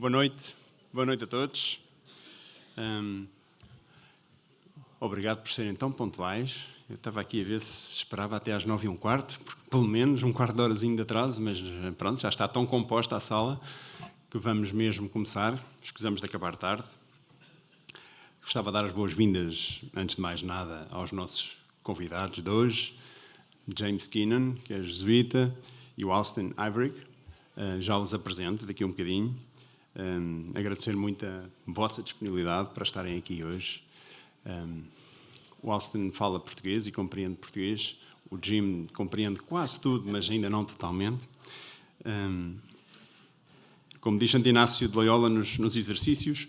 Boa noite a todos. Obrigado por serem tão pontuais. Eu estava aqui a ver se esperava até às 9h15, porque pelo menos um quarto de horazinho de atraso, mas pronto, já está tão composta a sala que vamos mesmo começar. Escusamos de acabar tarde. Gostava de dar as boas-vindas, antes de mais nada, aos nossos convidados de hoje, James Keenan, que é jesuíta, e o Austin Iverick. Já os apresento daqui a um bocadinho. Agradecer muito a vossa disponibilidade para estarem aqui hoje. O Austin fala português e compreende português. O Jim compreende quase tudo, mas ainda não totalmente. Como diz Santo Inácio de Loyola nos exercícios,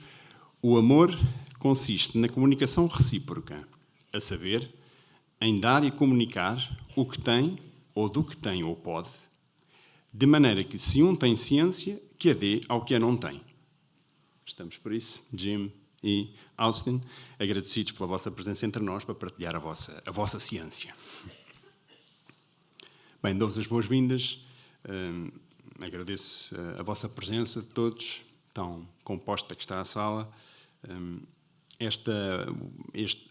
o amor consiste na comunicação recíproca, a saber, em dar e comunicar o que tem, ou do que tem ou pode, de maneira que se um tem ciência, que a dê ao que a não tem. Estamos por isso, Jim e Austin, agradecidos pela vossa presença entre nós para partilhar a vossa ciência. Bem, dou-vos as boas-vindas, agradeço a vossa presença de todos, tão composta que está a sala.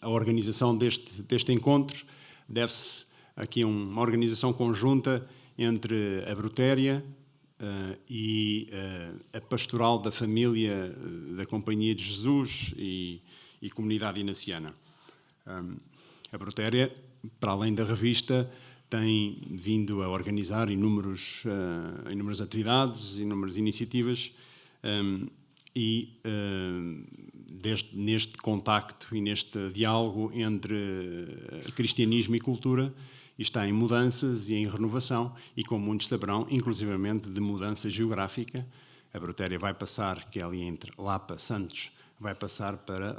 A organização deste encontro deve-se aqui a uma organização conjunta entre a Brotéria e a Pastoral da Família da Companhia de Jesus e Comunidade Inaciana. A Brotéria, para além da revista, tem vindo a organizar inúmeras atividades, inúmeras iniciativas neste contacto e neste diálogo entre cristianismo e cultura, está em mudanças e em renovação e, como muitos saberão, inclusivamente de mudança geográfica. A Brotéria vai passar, que é ali entre Lapa e Santos, vai passar para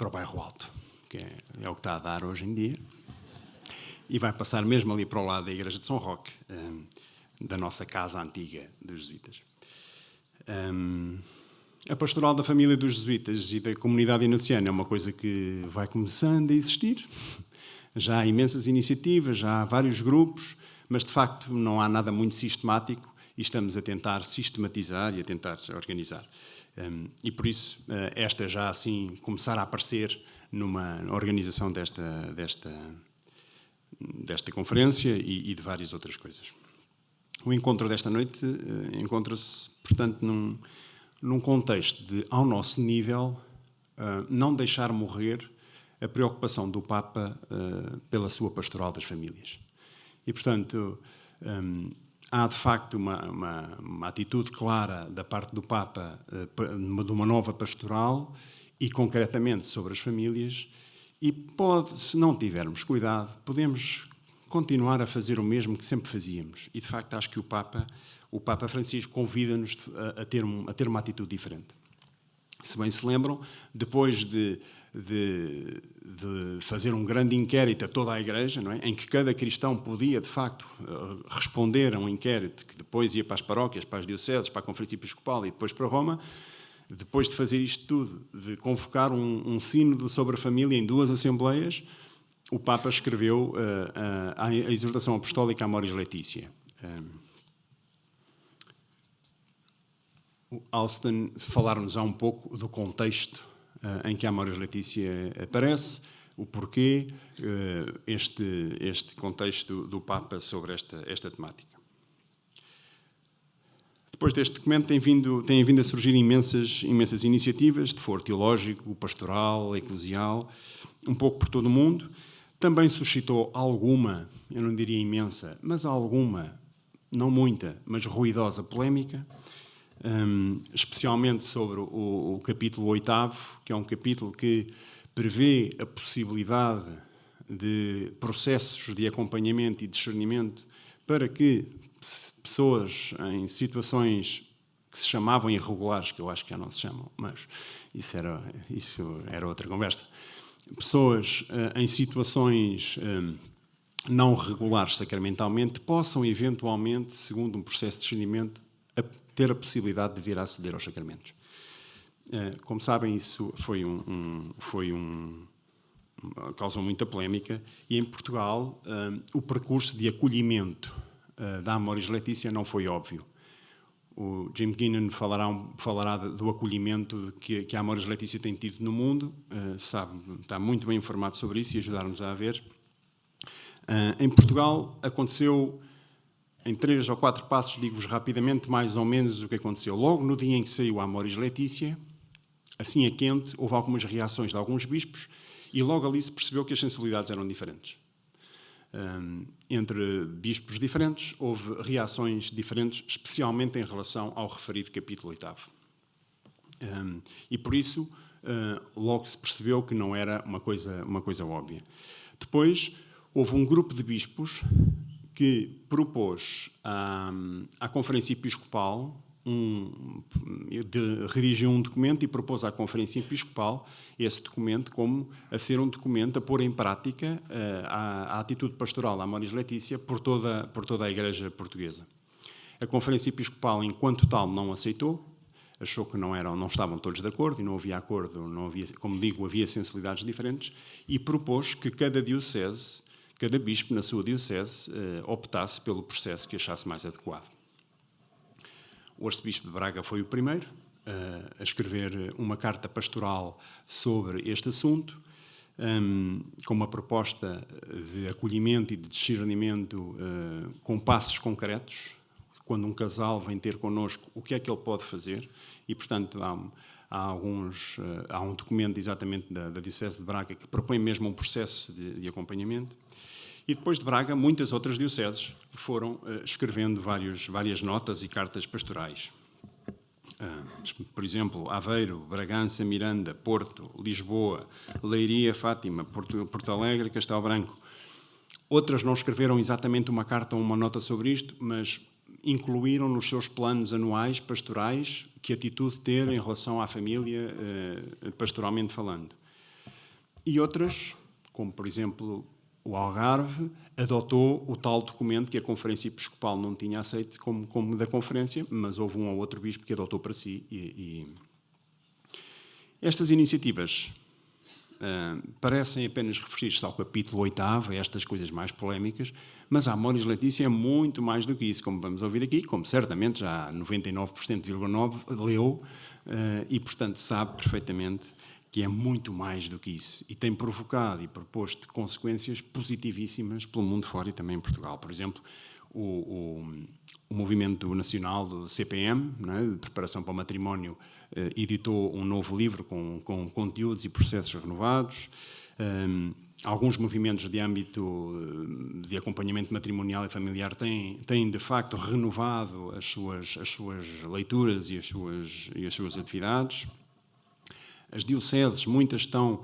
o Bairro Alto, que é o que está a dar hoje em dia, e vai passar mesmo ali para o lado da Igreja de São Roque, da nossa casa antiga dos jesuítas. A Pastoral da Família dos Jesuítas e da Comunidade Inaciana é uma coisa que vai começando a existir. Já há imensas iniciativas, já há vários grupos, mas de facto não há nada muito sistemático e estamos a tentar sistematizar e a tentar organizar. E por isso, esta já assim começar a aparecer numa organização desta conferência e de várias outras coisas. O encontro desta noite encontra-se, portanto, num contexto de, ao nosso nível, não deixar morrer a preocupação do Papa pela sua Pastoral das Famílias. E, portanto, há de facto uma atitude clara da parte do Papa de uma nova pastoral e, concretamente, sobre as famílias, e se não tivermos cuidado, podemos continuar a fazer o mesmo que sempre fazíamos. E, de facto, acho que o Papa Francisco convida-nos a ter uma atitude diferente. Se bem se lembram, depois de fazer um grande inquérito a toda a Igreja, não é? Em que cada cristão podia, de facto, responder a um inquérito que depois ia para as paróquias, para as dioceses, para a Conferência Episcopal e depois para Roma, depois de fazer isto tudo, de convocar um sínodo sobre a família em 2 assembleias, o Papa escreveu a exortação apostólica Amoris Laetitia. O Austin falar-nos um pouco do contexto em que a Amoris Laetitia aparece, o porquê, este contexto do Papa sobre esta temática. Depois deste documento têm vindo a surgir imensas iniciativas de foro teológico, pastoral, eclesial, um pouco por todo o mundo. Também suscitou alguma, eu não diria imensa, mas alguma, não muita, mas ruidosa polémica, especialmente sobre o capítulo 8º, que é um capítulo que prevê a possibilidade de processos de acompanhamento e discernimento para que pessoas em situações que se chamavam irregulares, que eu acho que já não se chamam, mas isso era outra conversa, pessoas em situações não regulares sacramentalmente possam eventualmente, segundo um processo de discernimento, ter a possibilidade de vir a aceder aos sacramentos. Como sabem, isso causou muita polémica e em Portugal o percurso de acolhimento da Amoris Laetitia não foi óbvio. O Jim Keenan falará do acolhimento que a Amoris Laetitia tem tido no mundo, está muito bem informado sobre isso e ajudar-nos a ver. Em Portugal aconteceu, em 3 ou 4 passos, digo-vos rapidamente mais ou menos o que aconteceu. Logo no dia em que saiu a Amoris Laetitia, assim a quente, houve algumas reações de alguns bispos e logo ali se percebeu que as sensibilidades eram diferentes. Entre bispos diferentes, houve reações diferentes, especialmente em relação ao referido capítulo 8º. E por isso, logo se percebeu que não era uma coisa óbvia. Depois, houve um grupo de bispos que propôs à Conferência Episcopal, redigiu um documento e propôs à Conferência Episcopal esse documento como a ser um documento a pôr em prática a atitude pastoral da Amoris Laetitia por toda a Igreja Portuguesa. A Conferência Episcopal, enquanto tal, não aceitou, achou que não estavam todos de acordo e não havia acordo, como digo, havia sensibilidades diferentes e propôs que cada bispo na sua diocese optasse pelo processo que achasse mais adequado. O arcebispo de Braga foi o primeiro a escrever uma carta pastoral sobre este assunto, com uma proposta de acolhimento e de discernimento com passos concretos. Quando um casal vem ter connosco, o que é que ele pode fazer? E, portanto, há um documento exatamente da Diocese de Braga que propõe mesmo um processo de acompanhamento. E depois de Braga, muitas outras dioceses foram escrevendo várias notas e cartas pastorais. Por exemplo, Aveiro, Bragança, Miranda, Porto, Lisboa, Leiria, Fátima, Porto Alegre, Castelo Branco. Outras não escreveram exatamente uma carta ou uma nota sobre isto, mas incluíram nos seus planos anuais pastorais que atitude ter em relação à família, pastoralmente falando. E outras, como por exemplo o Algarve, adotou o tal documento que a Conferência Episcopal não tinha aceito como da Conferência, mas houve um ou outro bispo que adotou para si. Estas iniciativas parecem apenas referir-se ao capítulo 8º, a estas coisas mais polémicas, mas a Amoris Laetitia é muito mais do que isso, como vamos ouvir aqui, como certamente já 99,9% leu, e portanto sabe perfeitamente que é muito mais do que isso e tem provocado e proposto consequências positivíssimas pelo mundo fora e também em Portugal. Por exemplo, o movimento nacional do CPM, de preparação para o matrimónio, editou um novo livro com conteúdos e processos renovados. Alguns movimentos de âmbito de acompanhamento matrimonial e familiar têm de facto renovado as suas leituras e as suas atividades. As dioceses, muitas estão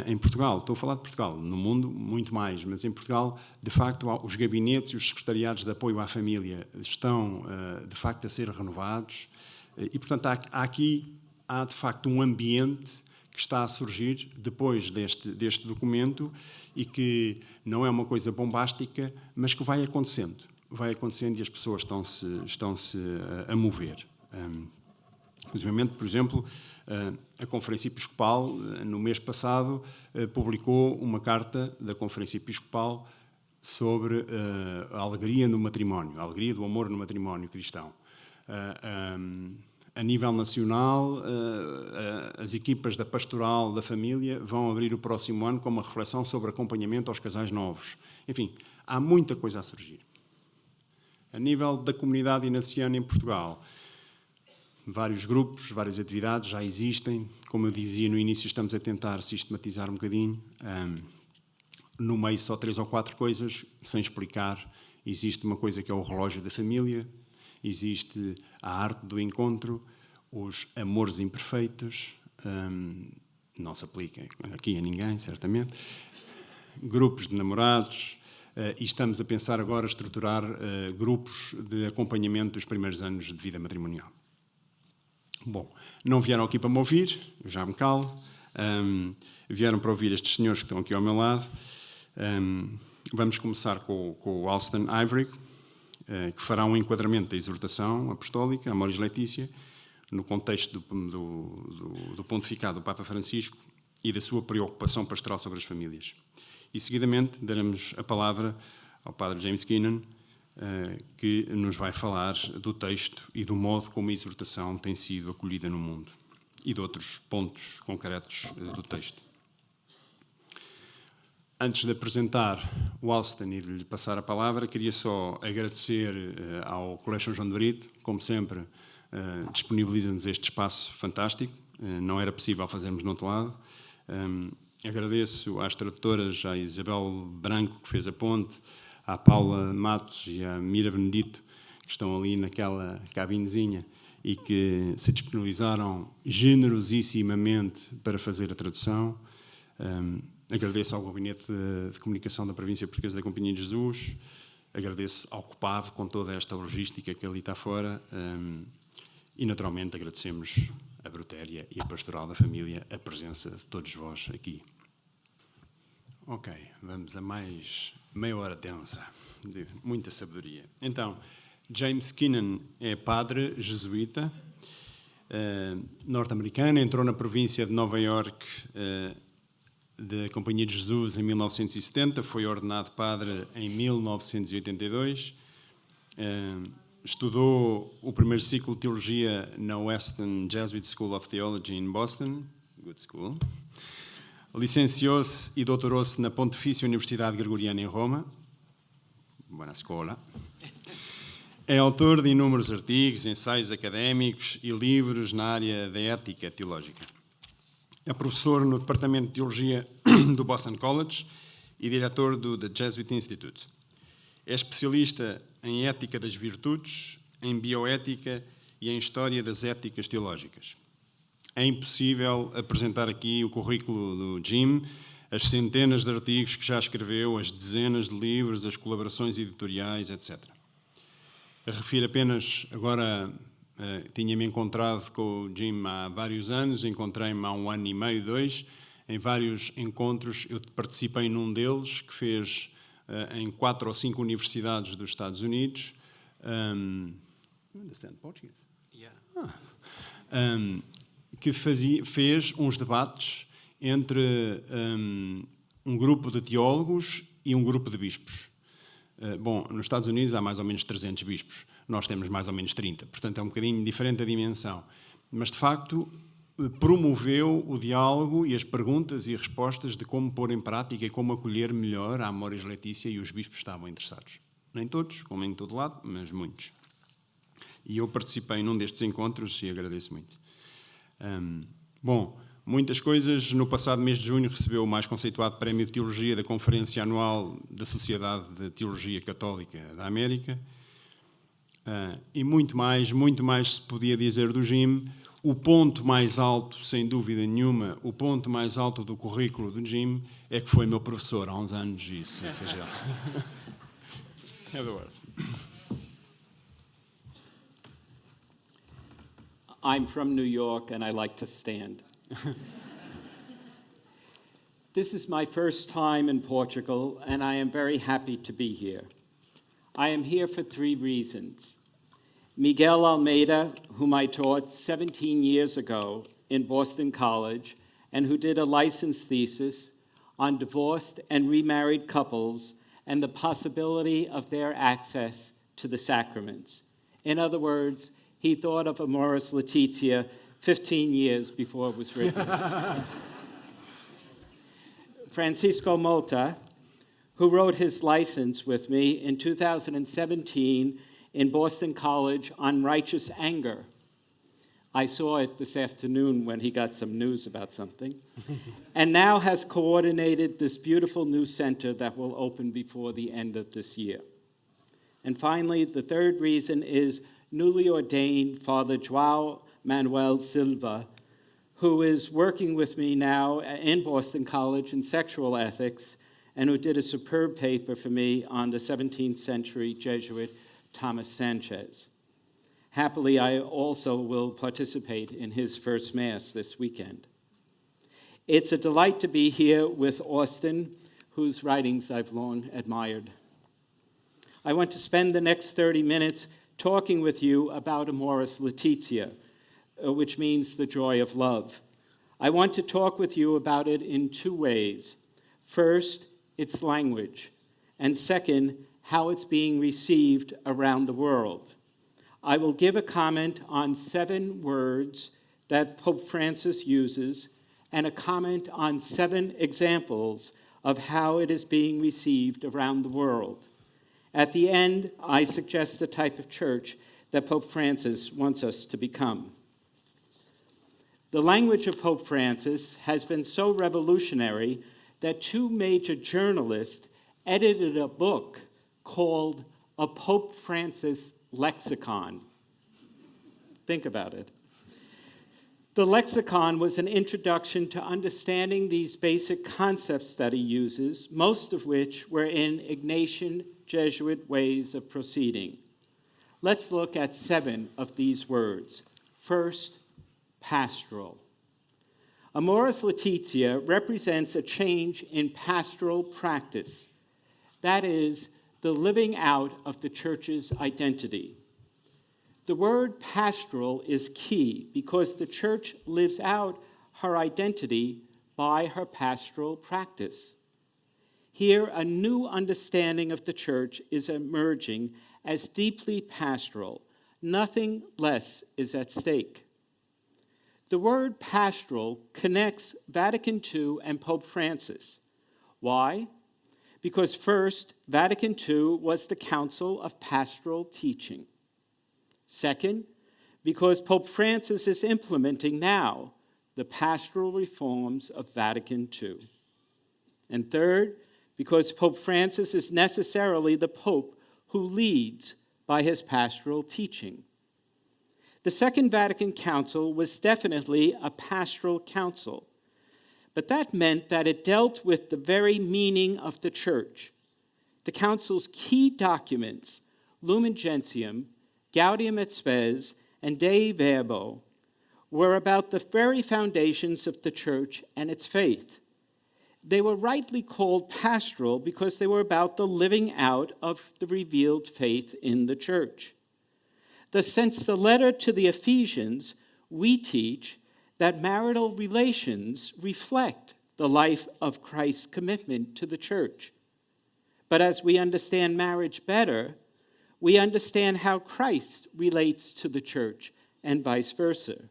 em Portugal, estou a falar de Portugal, no mundo muito mais, mas em Portugal, de facto, os gabinetes e os secretariados de apoio à família estão, de facto, a ser renovados e, portanto, há de facto um ambiente que está a surgir depois deste documento e que não é uma coisa bombástica, mas que vai acontecendo e as pessoas estão-se a mover. Inclusive, por exemplo, a Conferência Episcopal, no mês passado, publicou uma carta da Conferência Episcopal sobre a alegria no matrimónio, a alegria do amor no matrimónio cristão. A nível nacional, as equipas da Pastoral da Família vão abrir o próximo ano com uma reflexão sobre acompanhamento aos casais novos. Enfim, há muita coisa a surgir. A nível da comunidade inaciana em Portugal, vários grupos, várias atividades já existem. Como eu dizia no início, estamos a tentar sistematizar um bocadinho. No meio, só 3 ou 4 coisas, sem explicar. Existe uma coisa que é o relógio da família, existe a arte do encontro, os amores imperfeitos, não se aplica aqui a ninguém, certamente. Grupos de namorados, e estamos a pensar agora estruturar grupos de acompanhamento dos primeiros anos de vida matrimonial. Bom, não vieram aqui para me ouvir, eu já me calo, vieram para ouvir estes senhores que estão aqui ao meu lado. Vamos começar com o Alston Ivory, que fará um enquadramento da exortação apostólica, Amoris Laetitia, no contexto do pontificado do Papa Francisco e da sua preocupação pastoral sobre as famílias. E, seguidamente, daremos a palavra ao Padre James Keenan, que nos vai falar do texto e do modo como a exortação tem sido acolhida no mundo e de outros pontos concretos do texto. Antes de apresentar o Alston e de lhe passar a palavra, queria só agradecer ao Colégio João de Brito, como sempre, disponibiliza-nos este espaço fantástico, não era possível fazermos no outro lado. Agradeço às tradutoras, à Isabel Branco, que fez a ponte, à Paula Matos e à Mira Benedito, que estão ali naquela cabinezinha e que se disponibilizaram generosissimamente para fazer a tradução. Agradeço ao Gabinete de Comunicação da Província Portuguesa da Companhia de Jesus, agradeço ao COPAV com toda esta logística que ali está fora e, naturalmente, agradecemos a Brotéria e a Pastoral da Família a presença de todos vós aqui. Ok, vamos a mais meia hora densa, de muita sabedoria. Então, James Keenan é padre jesuíta, norte-americano, entrou na província de Nova Iorque da Companhia de Jesus em 1970, foi ordenado padre em 1982, estudou o primeiro ciclo de teologia na Western Jesuit School of Theology em Boston, good school. Licenciou-se e doutorou-se na Pontifícia Universidade Gregoriana em Roma, boa escola. É autor de inúmeros artigos, ensaios académicos e livros na área da ética teológica. É professor no Departamento de Teologia do Boston College e diretor do The Jesuit Institute. É especialista em ética das virtudes, em bioética e em história das éticas teológicas. É impossível apresentar aqui o currículo do Jim, as centenas de artigos que já escreveu, as dezenas de livros, as colaborações editoriais, etc. Refiro apenas, agora tinha-me encontrado com o Jim há vários anos, encontrei-me há 1 ano e meio, 2, em vários encontros. Eu participei num deles, que fez em 4 ou 5 universidades dos Estados Unidos. You understand Portuguese? Yeah. Que fez uns debates entre um grupo de teólogos e um grupo de bispos. Bom, nos Estados Unidos há mais ou menos 300 bispos, nós temos mais ou menos 30, portanto é um bocadinho diferente a dimensão. Mas, de facto, promoveu o diálogo e as perguntas e respostas de como pôr em prática e como acolher melhor a Amoris Laetitia, e os bispos estavam interessados. Nem todos, como em todo lado, mas muitos. E eu participei num destes encontros e agradeço muito. Bom, muitas coisas. No passado mês de junho recebeu o mais conceituado Prémio de Teologia da Conferência Anual da Sociedade de Teologia Católica da América. E muito mais se podia dizer do Jim. O ponto mais alto, sem dúvida nenhuma, o ponto mais alto do currículo do Jim é que foi meu professor há uns anos, e isso fez ele. Eduardo. I'm from New York and I like to stand. This is my first time in Portugal and I am very happy to be here. I am here for 3 reasons. Miguel Almeida, whom I taught 17 years ago in Boston College and who did a license thesis on divorced and remarried couples and the possibility of their access to the sacraments. In other words, he thought of Amoris Laetitia 15 years before it was written. Francisco Mota, who wrote his license with me in 2017 in Boston College on righteous anger. I saw it this afternoon when he got some news about something. And now has coordinated this beautiful new center that will open before the end of this year. And finally, the third reason is newly ordained Father João Manuel Silva, who is working with me now in Boston College in sexual ethics, and who did a superb paper for me on the 17th century Jesuit Thomas Sanchez. Happily, I also will participate in his first Mass this weekend. It's a delight to be here with Austin, whose writings I've long admired. I want to spend the next 30 minutes talking with you about Amoris Laetitia, which means the joy of love. I want to talk with you about it in 2 ways. First, its language, and second, how it's being received around the world. I will give a comment on 7 words that Pope Francis uses and a comment on 7 examples of how it is being received around the world. At the end, I suggest the type of church that Pope Francis wants us to become. The language of Pope Francis has been so revolutionary that 2 major journalists edited a book called A Pope Francis Lexicon. Think about it. The lexicon was an introduction to understanding these basic concepts that he uses, most of which were in Ignatian Jesuit ways of proceeding. Let's look at 7 of these words. First, pastoral. Amoris Laetitia represents a change in pastoral practice. That is, the living out of the church's identity. The word pastoral is key because the church lives out her identity by her pastoral practice. Here, a new understanding of the church is emerging as deeply pastoral. Nothing less is at stake. The word pastoral connects Vatican II and Pope Francis. Why? Because first, Vatican II was the Council of Pastoral Teaching. Second, because Pope Francis is implementing now the pastoral reforms of Vatican II. And third, because Pope Francis is necessarily the Pope who leads by his pastoral teaching. The Second Vatican Council was definitely a pastoral council, but that meant that it dealt with the very meaning of the church. The council's key documents, Lumen Gentium, Gaudium et Spes, and Dei Verbo, were about the very foundations of the church and its faith. They were rightly called pastoral because they were about the living out of the revealed faith in the church. Since the letter to the Ephesians, we teach that marital relations reflect the life of Christ's commitment to the church. But as we understand marriage better, we understand how Christ relates to the church and vice versa.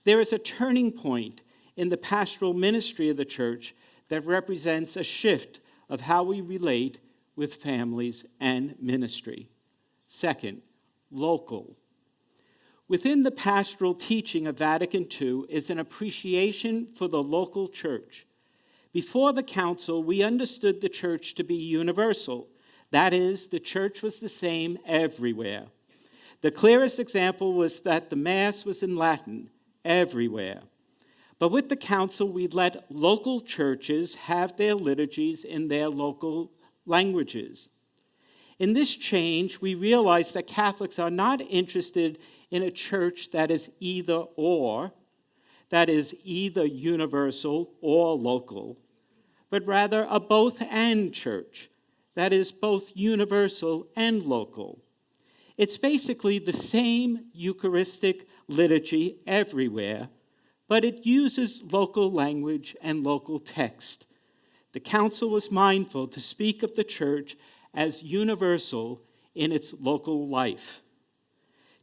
There is a turning point in the pastoral ministry of the church that represents a shift of how we relate with families and ministry. Second, local. Within the pastoral teaching of Vatican II is an appreciation for the local church. Before the council, we understood the church to be universal. That is, the church was the same everywhere. The clearest example was that the Mass was in Latin everywhere. But with the council, we let local churches have their liturgies in their local languages. In this change, we realize that Catholics are not interested in a church that is either or, that is either universal or local, but rather a both-and church, that is both universal and local. It's basically the same Eucharistic liturgy everywhere, but it uses local language and local text. The council was mindful to speak of the church as universal in its local life.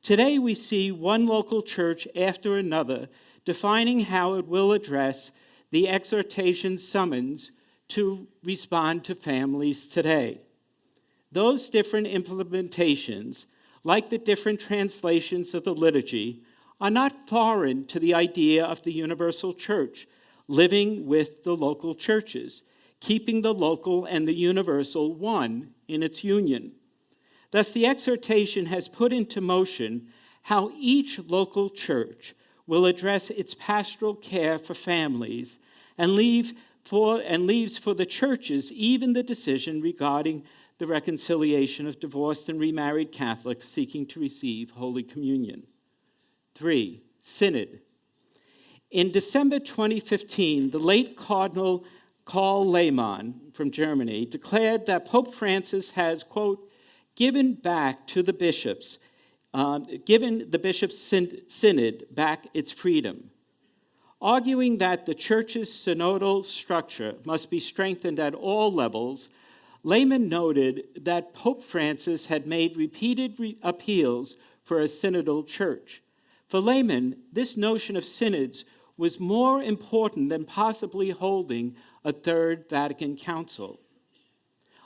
Today we see one local church after another defining how it will address the exhortation summons to respond to families today. Those different implementations, like the different translations of the liturgy, are not foreign to the idea of the universal church, living with the local churches, keeping the local and the universal one in its union. Thus, the exhortation has put into motion how each local church will address its pastoral care for families and leaves for the churches even the decision regarding the reconciliation of divorced and remarried Catholics seeking to receive Holy Communion. 3, Synod. In December 2015, the late Cardinal Karl Lehmann from Germany declared that Pope Francis has, quote, given the bishops' synod back its freedom, arguing that the church's synodal structure must be strengthened at all levels. Layman noted that Pope Francis had made repeated appeals for a synodal church. For Layman, this notion of synods was more important than possibly holding a Third Vatican Council.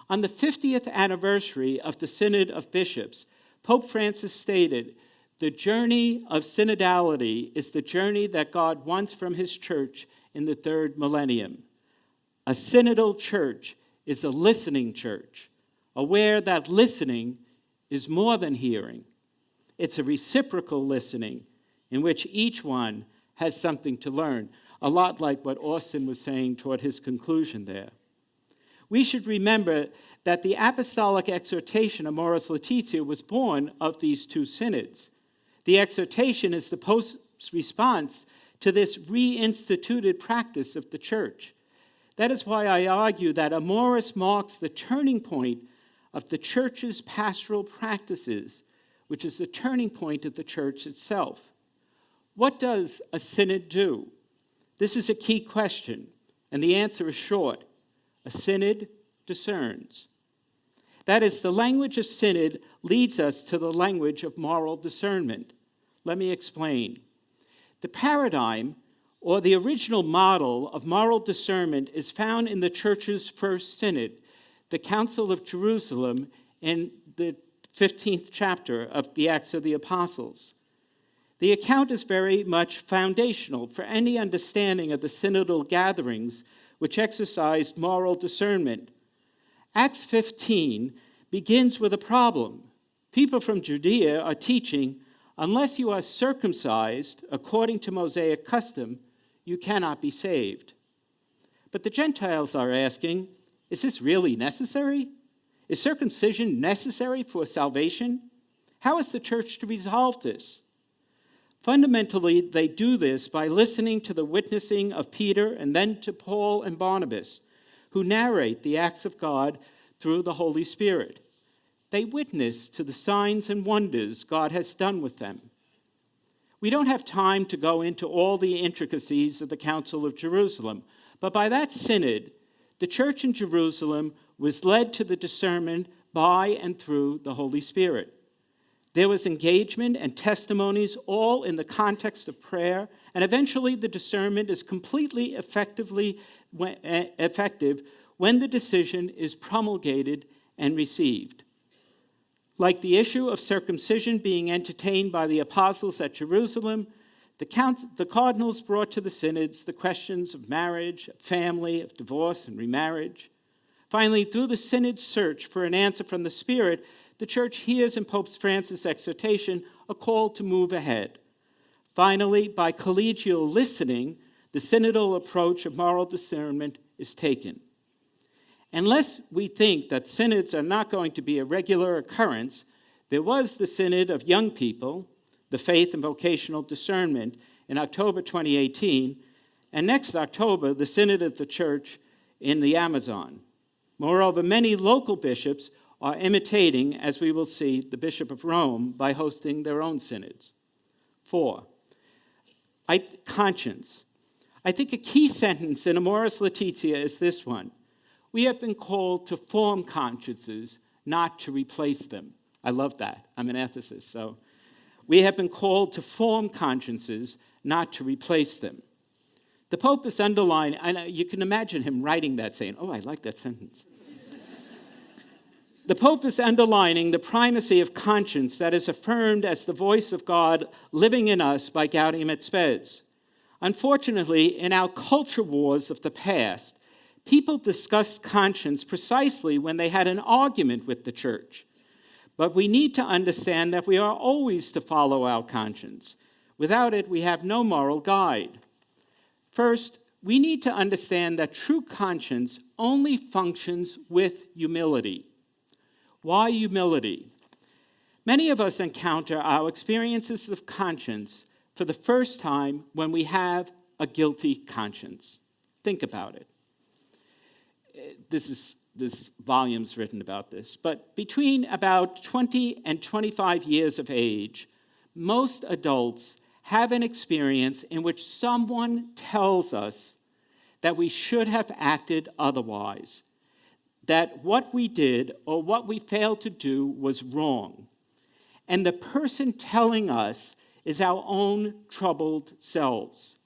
On the 50th anniversary of the Synod of Bishops, Pope Francis stated, "The journey of synodality is the journey that God wants from his church in the third millennium. A synodal church is a listening church, aware that listening is more than hearing. It's a reciprocal listening in which each one has something to learn," a lot like what Austin was saying toward his conclusion there. We should remember that the apostolic exhortation, Amoris Laetitia, was born of these two synods. The exhortation is the Pope's response to this reinstituted practice of the church. That is why I argue that Amoris marks the turning point of the church's pastoral practices, which is the turning point of the church itself. What does a synod do? This is a key question, and the answer is short. A synod discerns. That is, the language of synod leads us to the language of moral discernment. Let me explain. The paradigm, or the original model of moral discernment, is found in the church's first synod, the Council of Jerusalem, in the 15th chapter of the Acts of the Apostles. The account is very much foundational for any understanding of the synodal gatherings which exercised moral discernment. Acts 15 begins with a problem. People from Judea are teaching, unless you are circumcised according to Mosaic custom, you cannot be saved. But the Gentiles are asking, is this really necessary? Is circumcision necessary for salvation? How is the church to resolve this? Fundamentally, they do this by listening to the witnessing of Peter and then to Paul and Barnabas, who narrate the acts of God through the Holy Spirit. They witness to the signs and wonders God has done with them. We don't have time to go into all the intricacies of the Council of Jerusalem, but by that synod, the church in Jerusalem was led to the discernment by and through the Holy Spirit. There was engagement and testimonies, all in the context of prayer, and eventually the discernment is completely effective when the decision is promulgated and received. Like the issue of circumcision being entertained by the apostles at Jerusalem, the cardinals brought to the synods the questions of marriage, of family, of divorce, and remarriage. Finally, through the synod's search for an answer from the Spirit, the church hears in Pope Francis' exhortation a call to move ahead. Finally, by collegial listening, the synodal approach of moral discernment is taken. Unless we think that synods are not going to be a regular occurrence, there was the Synod of Young People, the Faith and Vocational Discernment, in October 2018, and next October, the Synod of the Church in the Amazon. Moreover, many local bishops are imitating, as we will see, the Bishop of Rome by hosting their own synods. 4, conscience. I think a key sentence in Amoris Laetitia is this one. We have been called to form consciences, not to replace them. I love that. I'm an ethicist, so. We have been called to form consciences, not to replace them. The Pope is underlining, and you can imagine him writing that, saying, oh, I like that sentence. The Pope is underlining the primacy of conscience that is affirmed as the voice of God living in us by Gaudium et Spes. Unfortunately, in our culture wars of the past, people discussed conscience precisely when they had an argument with the church. But we need to understand that we are always to follow our conscience. Without it, we have no moral guide. First, we need to understand that true conscience only functions with humility. Why humility? Many of us encounter our experiences of conscience for the first time when we have a guilty conscience. Think about it. This volume's written about this, but between about 20 and 25 years of age, most adults have an experience in which someone tells us that we should have acted otherwise, that what we did or what we failed to do was wrong. And the person telling us is our own troubled selves.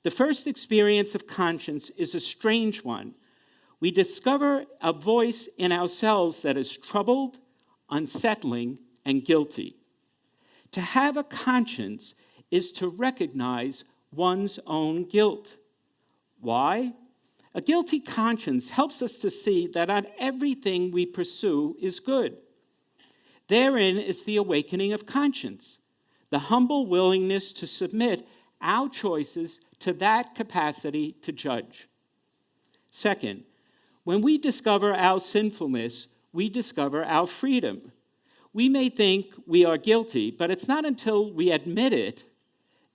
The first experience of conscience is a strange one. We discover a voice in ourselves that is troubled, unsettling, and guilty. To have a conscience is to recognize one's own guilt. Why? A guilty conscience helps us to see that not everything we pursue is good. Therein is the awakening of conscience, the humble willingness to submit our choices to that capacity to judge. Second, when we discover our sinfulness, we discover our freedom. We may think we are guilty, but it's not until we admit it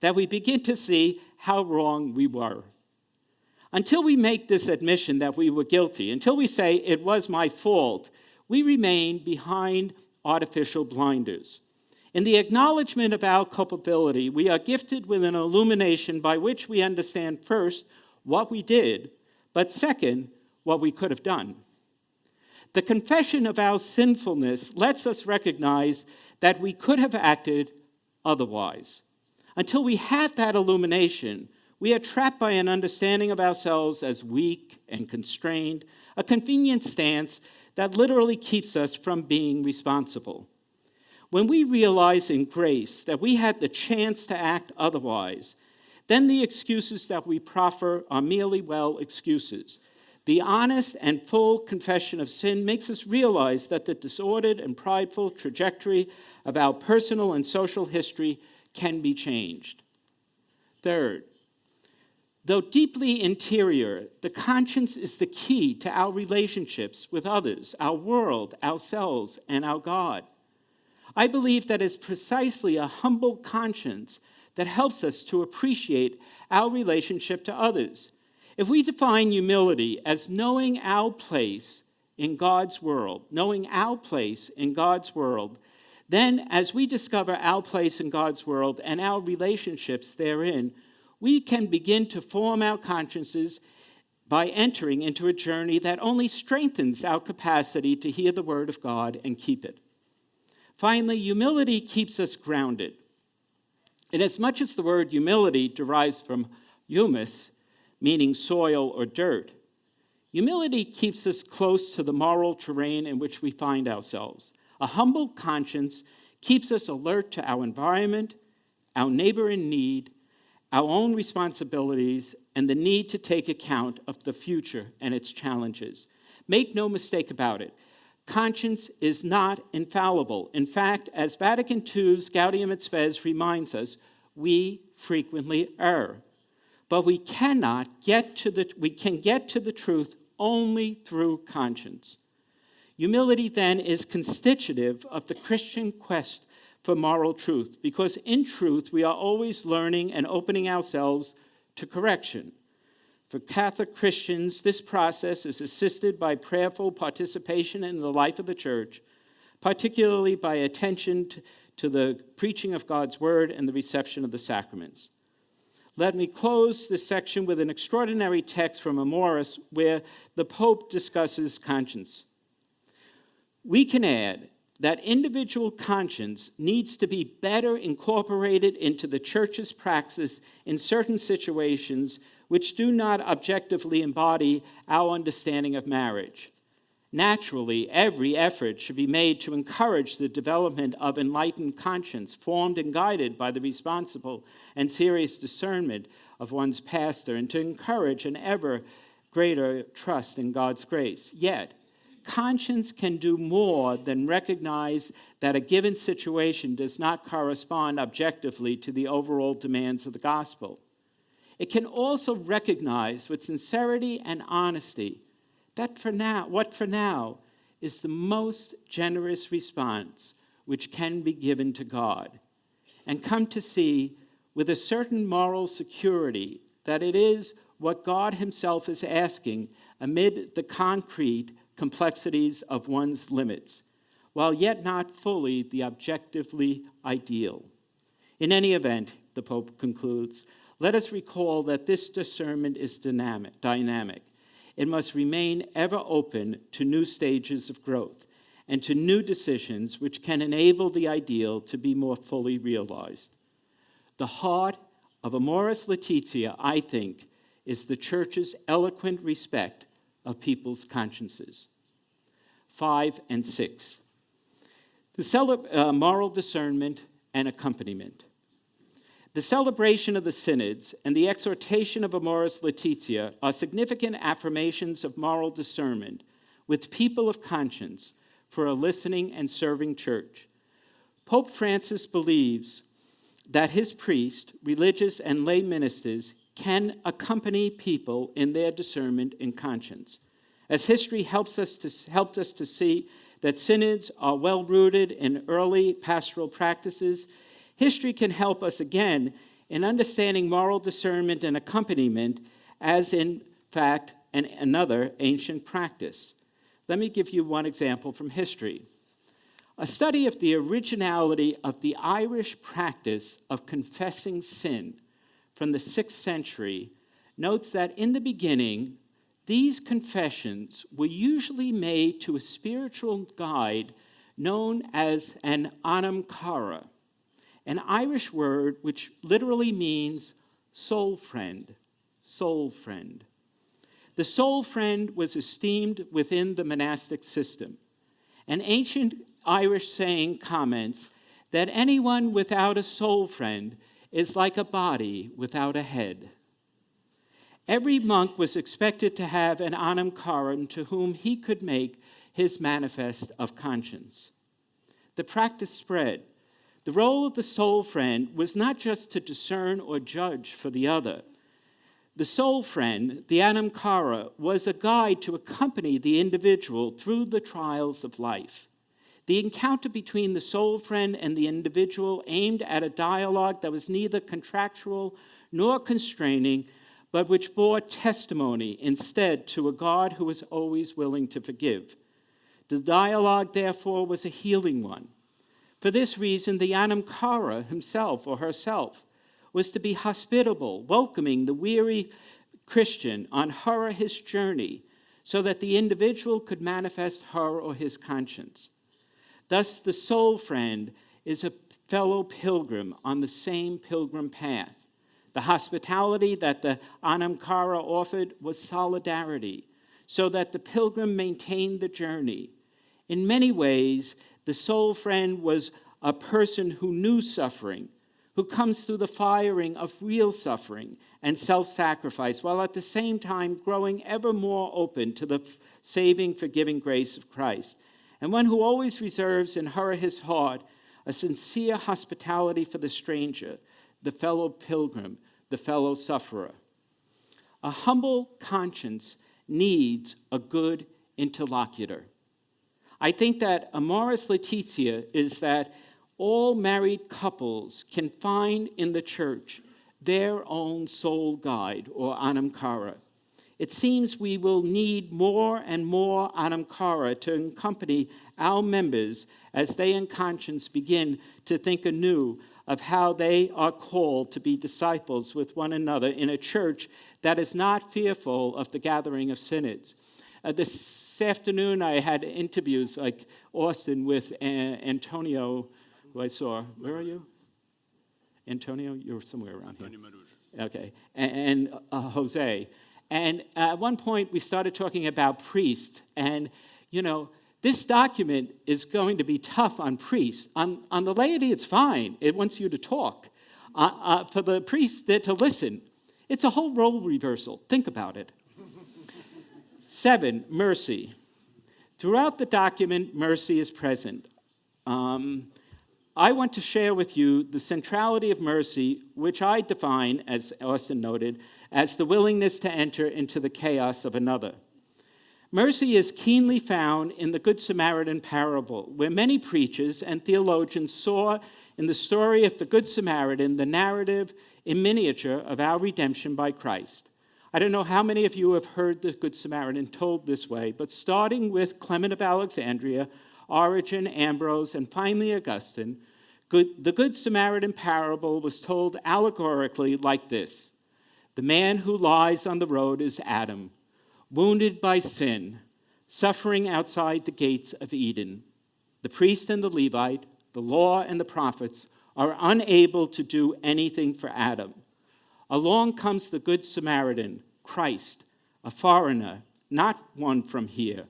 that we begin to see how wrong we were. Until we make this admission that we were guilty, until we say it was my fault, we remain behind artificial blinders. In the acknowledgement of our culpability, we are gifted with an illumination by which we understand first what we did, but second, what we could have done. The confession of our sinfulness lets us recognize that we could have acted otherwise. Until we have that illumination, we are trapped by an understanding of ourselves as weak and constrained, a convenient stance that literally keeps us from being responsible. When we realize in grace that we had the chance to act otherwise, then the excuses that we proffer are merely, excuses. The honest and full confession of sin makes us realize that the disordered and prideful trajectory of our personal and social history can be changed. Third, though deeply interior, the conscience is the key to our relationships with others, our world, ourselves, and our God. I believe that it's precisely a humble conscience that helps us to appreciate our relationship to others. If we define humility as knowing our place in God's world, then as we discover our place in God's world and our relationships therein, we can begin to form our consciences by entering into a journey that only strengthens our capacity to hear the word of God and keep it. Finally, humility keeps us grounded. Inasmuch as the word humility derives from humus, meaning soil or dirt, humility keeps us close to the moral terrain in which we find ourselves. A humble conscience keeps us alert to our environment, our neighbor in need, our own responsibilities, and the need to take account of the future and its challenges. Make no mistake about it. Conscience is not infallible. In fact, as Vatican II's Gaudium et Spes reminds us, we frequently err. But we can get to the truth only through conscience. Humility, then, is constitutive of the Christian quest for moral truth, because in truth we are always learning and opening ourselves to correction. For Catholic Christians, this process is assisted by prayerful participation in the life of the church, particularly by attention to the preaching of God's word and the reception of the sacraments. Let me close this section with an extraordinary text from Amoris where the Pope discusses conscience. We can add that individual conscience needs to be better incorporated into the church's praxis in certain situations which do not objectively embody our understanding of marriage. Naturally, every effort should be made to encourage the development of enlightened conscience, formed and guided by the responsible and serious discernment of one's pastor, and to encourage an ever greater trust in God's grace. Yet, conscience can do more than recognize that a given situation does not correspond objectively to the overall demands of the gospel. It can also recognize with sincerity and honesty that what for now is the most generous response which can be given to God, and come to see with a certain moral security that it is what God himself is asking amid the concrete complexities of one's limits, while yet not fully the objectively ideal. In any event, the Pope concludes, let us recall that this discernment is dynamic. it must remain ever open to new stages of growth and to new decisions which can enable the ideal to be more fully realized. The heart of Amoris Laetitia, I think, is the Church's eloquent respect of people's consciences. 5 and 6. The moral discernment and accompaniment. The celebration of the synods and the exhortation of Amoris Laetitia are significant affirmations of moral discernment with people of conscience for a listening and serving church. Pope Francis believes that his priests, religious, and lay ministers can accompany people in their discernment and conscience. As history helped us to see that synods are well-rooted in early pastoral practices, history can help us again in understanding moral discernment and accompaniment as, in fact, another ancient practice. Let me give you one example from history. A study of the originality of the Irish practice of confessing sin from the 6th century notes that in the beginning, these confessions were usually made to a spiritual guide known as an anam cara, an Irish word which literally means soul friend, soul friend. The soul friend was esteemed within the monastic system. An ancient Irish saying comments that anyone without a soul friend is like a body without a head. Every monk was expected to have an anam cara to whom he could make his manifest of conscience. The practice spread. The role of the soul friend was not just to discern or judge for the other. The soul friend, the anam cara, was a guide to accompany the individual through the trials of life. The encounter between the soul friend and the individual aimed at a dialogue that was neither contractual nor constraining, but which bore testimony instead to a God who was always willing to forgive. The dialogue, therefore, was a healing one. For this reason, the anam cara himself or herself was to be hospitable, welcoming the weary Christian on her or his journey, so that the individual could manifest her or his conscience. Thus, the soul friend is a fellow pilgrim on the same pilgrim path. The hospitality that the anam cara offered was solidarity, so that the pilgrim maintained the journey. In many ways, the soul friend was a person who knew suffering, who comes through the firing of real suffering and self-sacrifice, while at the same time growing ever more open to the saving, forgiving grace of Christ, and one who always reserves in her or his heart a sincere hospitality for the stranger, the fellow pilgrim, the fellow sufferer. A humble conscience needs a good interlocutor. I think that Amoris Laetitia is that all married couples can find in the church their own soul guide or anam cara. It seems we will need more and more anam cara to accompany our members as they in conscience begin to think anew of how they are called to be disciples with one another in a church that is not fearful of the gathering of synods. This afternoon I had interviews like Austin with Antonio, who I saw. Where are you? Antonio, you're somewhere around here. Okay, and Jose. And at one point, we started talking about priests. And, you know, this document is going to be tough on priests. On the laity, it's fine. It wants you to talk. For the priests, they're to listen. It's a whole role reversal. Think about it. 7, mercy. Throughout the document, mercy is present. I want to share with you the centrality of mercy, which I define, as Austin noted, as the willingness to enter into the chaos of another. Mercy is keenly found in the Good Samaritan parable, where many preachers and theologians saw in the story of the Good Samaritan the narrative in miniature of our redemption by Christ. I don't know how many of you have heard the Good Samaritan told this way, but starting with Clement of Alexandria, Origen, Ambrose, and finally Augustine, the Good Samaritan parable was told allegorically like this. The man who lies on the road is Adam. wounded by sin, suffering outside the gates of Eden. The priest and the Levite, the law and the prophets are unable to do anything for Adam. Along comes the Good Samaritan, Christ, a foreigner, not one from here,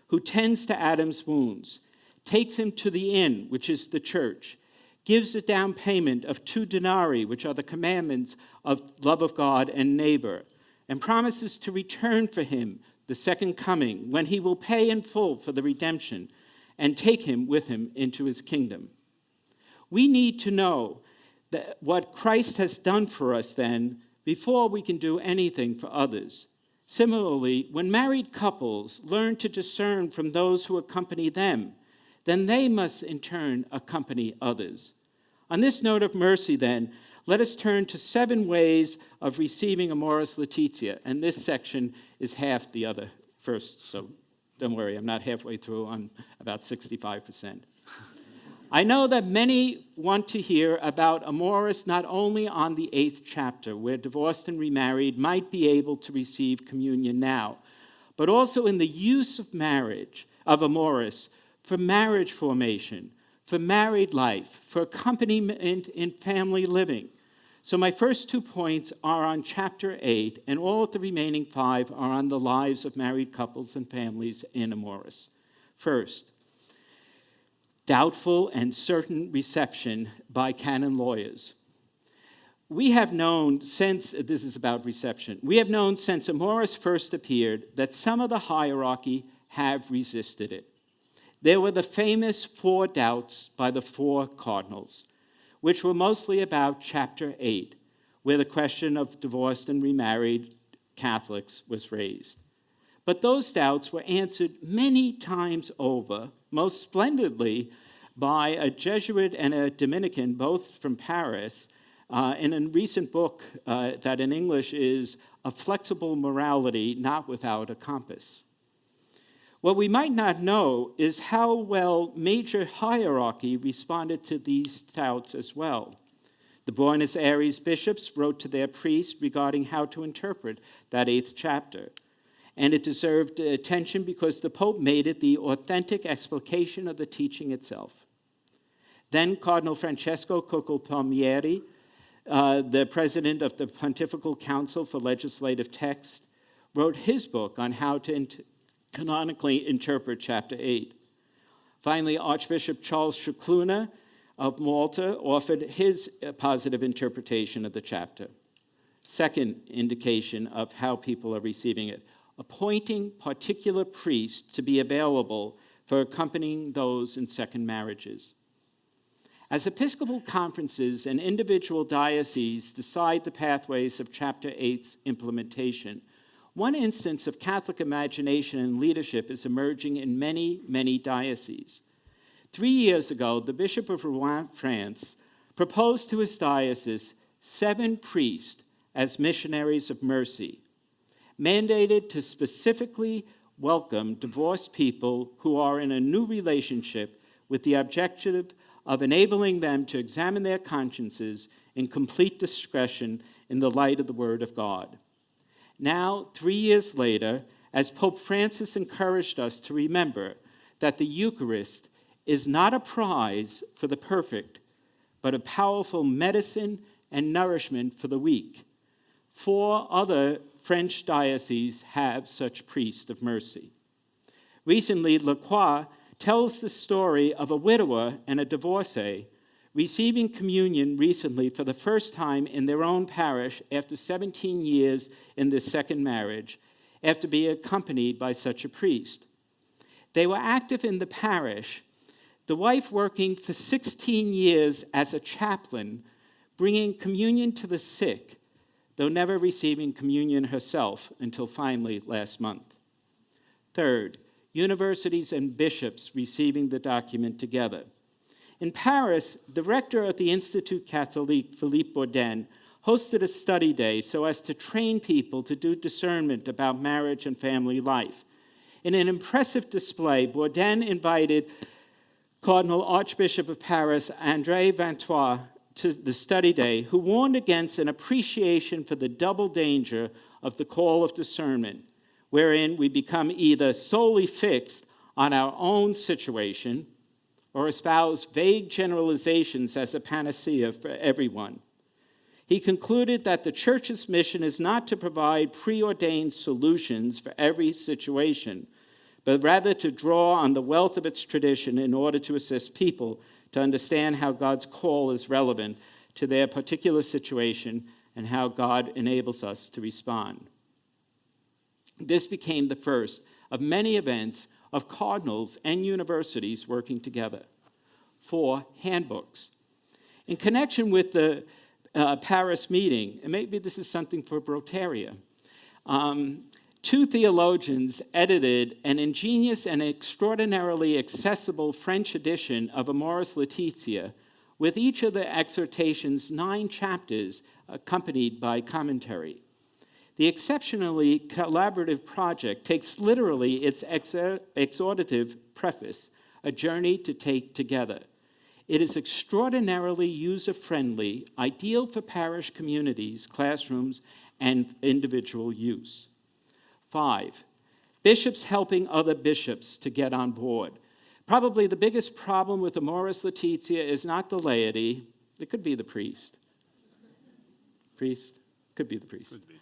who tends to Adam's wounds, takes him to the inn, which is the church, gives a down payment of 2 denarii, which are the commandments of love of God and neighbor, and promises to return for him the second coming, when he will pay in full for the redemption and take him with him into his kingdom. We need to know that what Christ has done for us then before we can do anything for others. Similarly, when married couples learn to discern from those who accompany them, then they must in turn accompany others. On this note of mercy, then, let us turn to 7 ways of receiving Amoris Laetitia, and this section is half the other first, so don't worry, I'm not halfway through, I'm about 65%. I know that many want to hear about Amoris not only on the 8th chapter, where divorced and remarried might be able to receive communion now, but also in the use of marriage, of Amoris, for marriage formation, for married life, for accompaniment in family living. So my first 2 points are on chapter 8, and all of the remaining 5 are on the lives of married couples and families in Amoris. First, doubtful and certain reception by canon lawyers. We have known since, this is about reception, we have known since Amoris first appeared that some of the hierarchy have resisted it. There were the famous 4 doubts by the 4 cardinals, which were mostly about chapter 8, where the question of divorced and remarried Catholics was raised. But those doubts were answered many times over, most splendidly by a Jesuit and a Dominican, both from Paris, in a recent book that in English is A Flexible Morality Not Without a Compass. What we might not know is how well major hierarchy responded to these doubts as well. The Buenos Aires bishops wrote to their priests regarding how to interpret that 8th chapter. And it deserved attention because the Pope made it the authentic explication of the teaching itself. Then Cardinal Francesco Coccopalmieri, the president of the Pontifical Council for Legislative Text, wrote his book on how to canonically interpret chapter 8. Finally, Archbishop Charles Scicluna of Malta offered his positive interpretation of the chapter. Second indication of how people are receiving it, appointing particular priests to be available for accompanying those in second marriages. As Episcopal conferences and individual dioceses decide the pathways of chapter 8's implementation, one instance of Catholic imagination and leadership is emerging in many, many dioceses. 3 years ago, the Bishop of Rouen, France, proposed to his diocese 7 priests as missionaries of mercy, mandated to specifically welcome divorced people who are in a new relationship with the objective of enabling them to examine their consciences in complete discretion in the light of the Word of God. Now, 3 years later, as Pope Francis encouraged us to remember that the Eucharist is not a prize for the perfect, but a powerful medicine and nourishment for the weak. 4 other French dioceses have such priests of mercy. Recently, La Croix tells the story of a widower and a divorcee receiving communion recently for the first time in their own parish after 17 years in their second marriage, after being accompanied by such a priest. They were active in the parish, the wife working for 16 years as a chaplain, bringing communion to the sick, though never receiving communion herself until finally last month. Third, universities and bishops receiving the document together. In Paris, the rector of the Institut Catholique, Philippe Bourdin, hosted a study day so as to train people to do discernment about marriage and family life. In an impressive display, Bourdin invited Cardinal Archbishop of Paris, André Vantois, to the study day, who warned against an appreciation for the double danger of the call of discernment, wherein we become either solely fixed on our own situation or espouse vague generalizations as a panacea for everyone. He concluded that the church's mission is not to provide preordained solutions for every situation, but rather to draw on the wealth of its tradition in order to assist people to understand how God's call is relevant to their particular situation and how God enables us to respond. This became the first of many events of cardinals and universities working together. 4 handbooks. In connection with the Paris meeting, and maybe this is something for Brotéria, 2 theologians edited an ingenious and extraordinarily accessible French edition of Amoris Laetitia, with each of the exhortations 9 chapters accompanied by commentary. The exceptionally collaborative project takes literally its exhortative preface, a journey to take together. It is extraordinarily user-friendly, ideal for parish communities, classrooms, and individual use. 5, bishops helping other bishops to get on board. Probably the biggest problem with Amoris Laetitia is not the laity. It could be the priest. Priest? Could be the priest. Could be.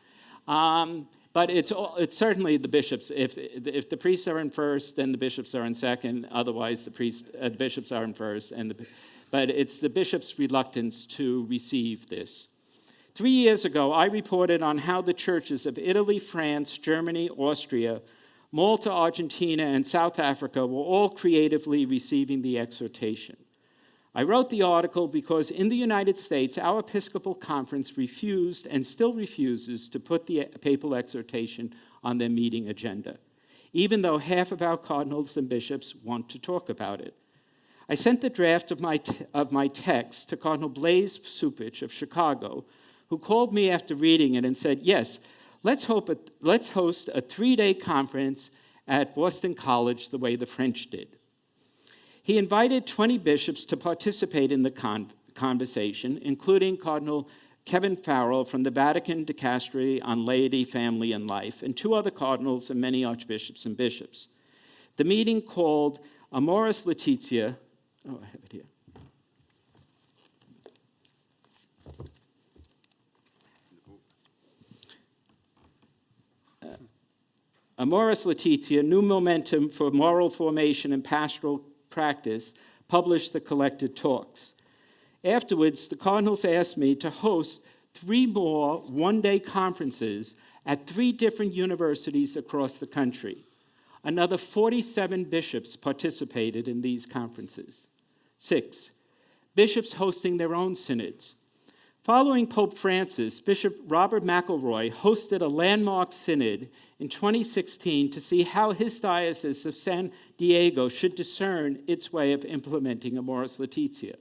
But it's certainly the bishops. If the priests are in first, then the bishops are in second. Otherwise, the bishops are in first. But it's the bishop's reluctance to receive this. 3 years ago, I reported on how the churches of Italy, France, Germany, Austria, Malta, Argentina, and South Africa were all creatively receiving the exhortation. I wrote the article because in the United States, our Episcopal Conference refused and still refuses to put the papal exhortation on their meeting agenda, even though half of our cardinals and bishops want to talk about it. I sent the draft of my text to Cardinal Blaise Supich of Chicago, who called me after reading it and said, yes, let's host a 3-day conference at Boston College the way the French did. He invited 20 bishops to participate in the conversation, including Cardinal Kevin Farrell from the Vatican Dicastery on Laity, Family, and Life, and 2 other cardinals and many archbishops and bishops. The meeting, called Amoris Laetitia, I have it here. Amoris Laetitia, New Momentum for Moral Formation and Pastoral Practice, published the collected talks. Afterwards, the cardinals asked me to host 3 more one-day conferences at 3 different universities across the country. Another 47 bishops participated in these conferences. 6, bishops hosting their own synods. Following Pope Francis, Bishop Robert McElroy hosted a landmark synod in 2016 to see how his diocese of San Diego should discern its way of implementing Amoris Laetitia.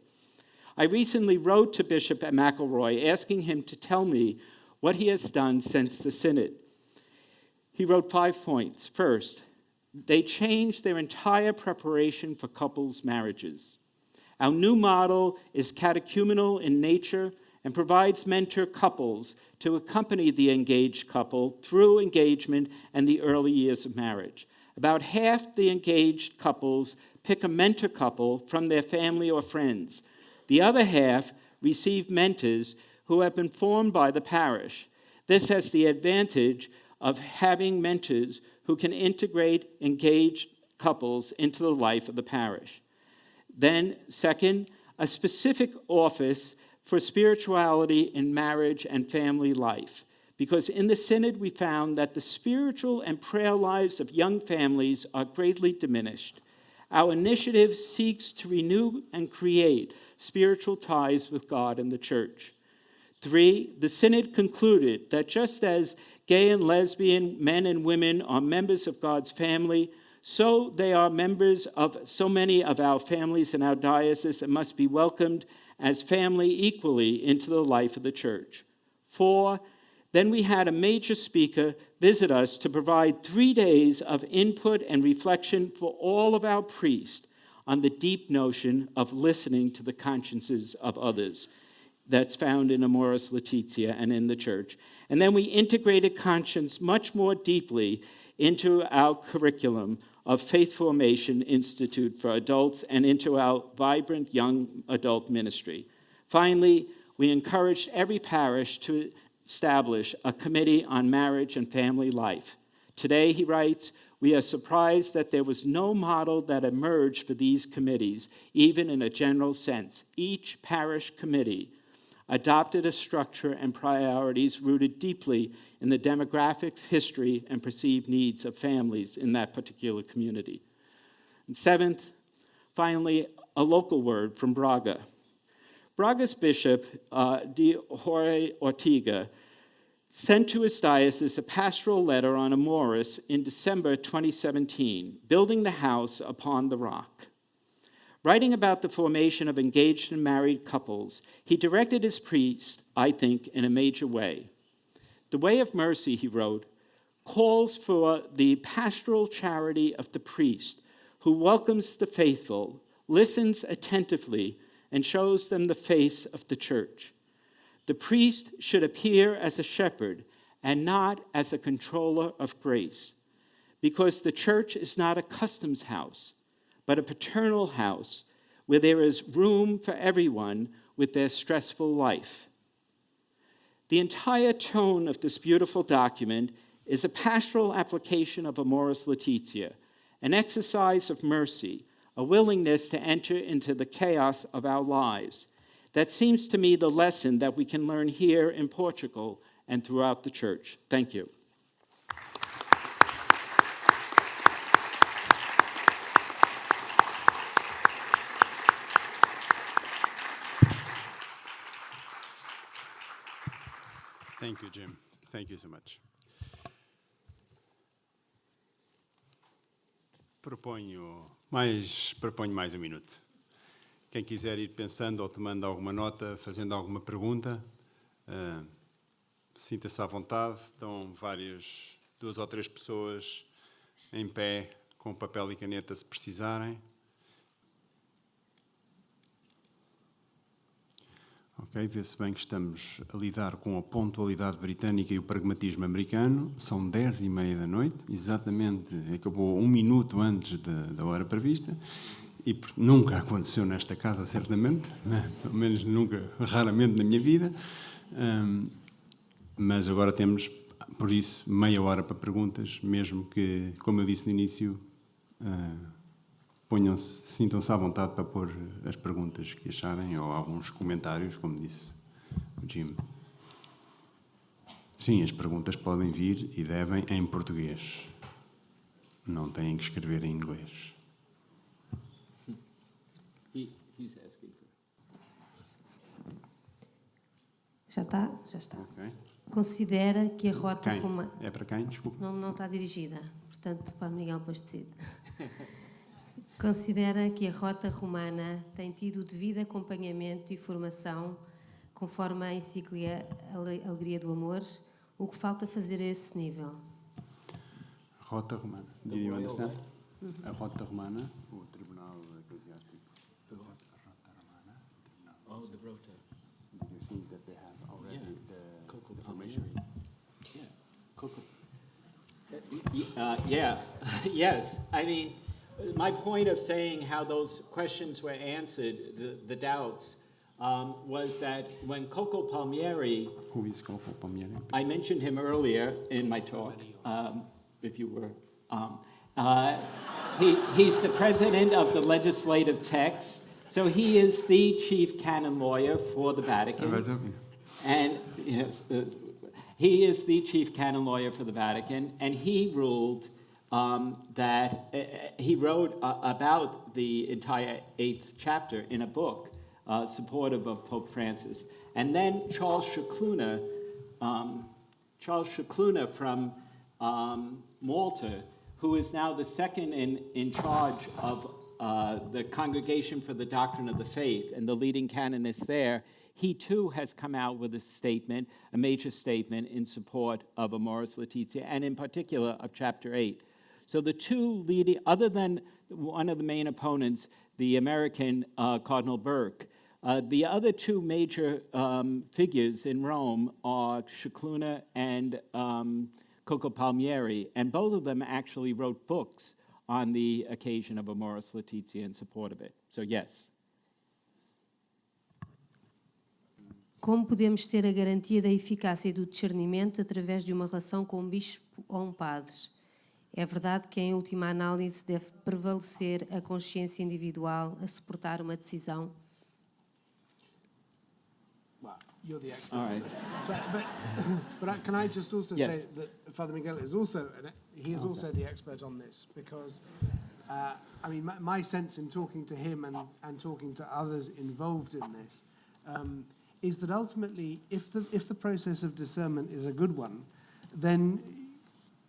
I recently wrote to Bishop McElroy asking him to tell me what he has done since the synod. He wrote 5 points. First, they changed their entire preparation for couples' marriages. Our new model is catechumenal in nature and provides mentor couples to accompany the engaged couple through engagement and the early years of marriage. About half the engaged couples pick a mentor couple from their family or friends. The other half receive mentors who have been formed by the parish. This has the advantage of having mentors who can integrate engaged couples into the life of the parish. Then, second, a specific office for spirituality in marriage and family life. Because in the synod we found that the spiritual and prayer lives of young families are greatly diminished. Our initiative seeks to renew and create spiritual ties with God and the church. 3, the synod concluded that just as gay and lesbian men and women are members of God's family, so they are members of so many of our families in our diocese and must be welcomed as family equally into the life of the church. 4, then we had a major speaker visit us to provide 3 days of input and reflection for all of our priests on the deep notion of listening to the consciences of others that's found in Amoris Laetitia and in the church. And then we integrated conscience much more deeply into our curriculum of Faith Formation Institute for adults and into our vibrant young adult ministry. Finally, we encouraged every parish to establish a committee on marriage and family life. Today, he writes, we are surprised that there was no model that emerged for these committees, even in a general sense. Each parish committee adopted a structure and priorities rooted deeply in the demographics, history, and perceived needs of families in that particular community. And seventh, finally, a local word from Braga. Braga's bishop, de Jorge Ortega, sent to his diocese a pastoral letter on Amoris in December 2017, building the house upon the rock. Writing about the formation of engaged and married couples, he directed his priest, I think, in a major way. The way of mercy, he wrote, calls for the pastoral charity of the priest who welcomes the faithful, listens attentively, and shows them the face of the church. The priest should appear as a shepherd and not as a controller of grace, because the church is not a customs house, but a paternal house where there is room for everyone with their stressful life. The entire tone of this beautiful document is a pastoral application of Amoris Laetitia, an exercise of mercy, a willingness to enter into the chaos of our lives. That seems to me the lesson that we can learn here in Portugal and throughout the church. Thank you. Thank you, Jim. Thank you so much. Proponho mais um minuto. Quem quiser ir pensando ou tomando alguma nota, fazendo alguma pergunta, sinta-se à vontade. Estão duas ou três pessoas em pé, com papel e caneta, se precisarem. Ok, vê-se bem que estamos a lidar com a pontualidade britânica e o pragmatismo americano. São 10h30 da noite, exatamente, acabou 1 minuto antes da hora prevista. E nunca aconteceu nesta casa, certamente, né? Pelo menos nunca, raramente na minha vida. Mas agora temos, por isso, meia hora para perguntas, mesmo que, como eu disse no início, sintam-se à vontade para pôr as perguntas que acharem ou alguns comentários, como disse o Jim. Sim, as perguntas podem vir e devem em português. Não têm que escrever em inglês. Já está? Já está. Okay. Considera que a rota romana... É para quem? Desculpa. Não está dirigida. Portanto, Padre Miguel depois decide. Considera que a rota romana tem tido o devido acompanhamento e formação conforme a encíclica Alegria do Amor, o que falta fazer a esse nível? Rota romana. Do you understand? A rota romana, o Tribunal Eclesiástico. A rota romana. Oh, the Brotéria. Do you think that they have already the information? Yeah. Yes. I mean, my point of saying how those questions were answered, the doubts, was that when Coco Palmieri... Who is Coco Palmieri? I mentioned him earlier in my talk, if you were... he's the president of the legislative text, so he is the chief canon lawyer for the Vatican. And yes, he is the chief canon lawyer for the Vatican, and he ruled that he wrote about the entire 8th chapter in a book supportive of Pope Francis. And then Charles Scicluna from Malta, who is now the second in charge of the Congregation for the Doctrine of the Faith and the leading canonist there, he too has come out with a statement, a major statement in support of Amoris Laetitia, and in particular of chapter 8. So the two leading, other than one of the main opponents, the American Cardinal Burke, the other two major figures in Rome are Scicluna and Coco Palmieri, and both of them actually wrote books on the occasion of Amoris Laetitia in support of it. So yes. Como podemos ter a garantia da eficácia e do discernimento através de uma relação com um bispo ou um padre? É verdade que, em última análise, deve prevalecer a consciência individual a suportar uma decisão? Well, you're the expert. All right. But can I just also Yes. say that Father Miguel is also also the expert on this, because I mean my sense in talking to him and talking to others involved in this is that ultimately, if the process of discernment is a good one, then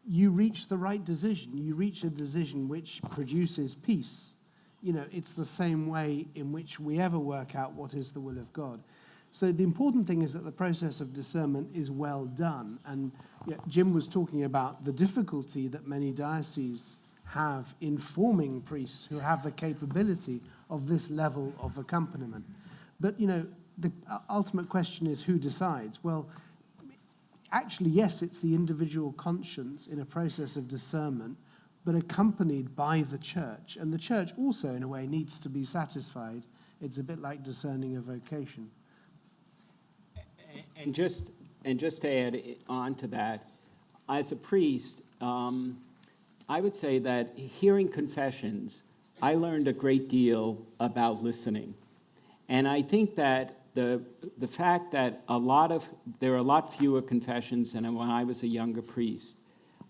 you reach the right decision. You reach a decision which produces peace. You know, it's the same way in which we ever work out what is the will of God. So the important thing is that the process of discernment is well done. And Jim was talking about the difficulty that many dioceses have in forming priests who have the capability of this level of accompaniment. But, you know, the ultimate question is who decides? Well, actually, yes, it's the individual conscience in a process of discernment, but accompanied by the church. And the church also, in a way, needs to be satisfied. It's a bit like discerning a vocation. And just to add on to that, as a priest, I would say that hearing confessions, I learned a great deal about listening. And I think that the fact that there are a lot fewer confessions than when I was a younger priest,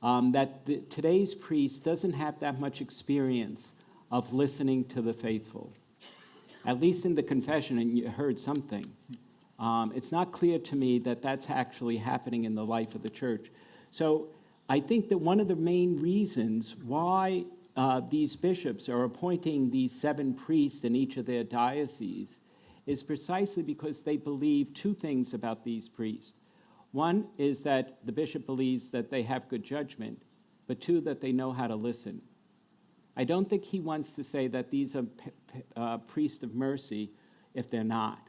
that today's priest doesn't have that much experience of listening to the faithful. At least in the confession, and you heard something. It's not clear to me that that's actually happening in the life of the church. So I think that one of the main reasons why these bishops are appointing these 7 priests in each of their dioceses is precisely because they believe 2 things about these priests. One is that the bishop believes that they have good judgment, but 2, that they know how to listen. I don't think he wants to say that these are priests of mercy if they're not.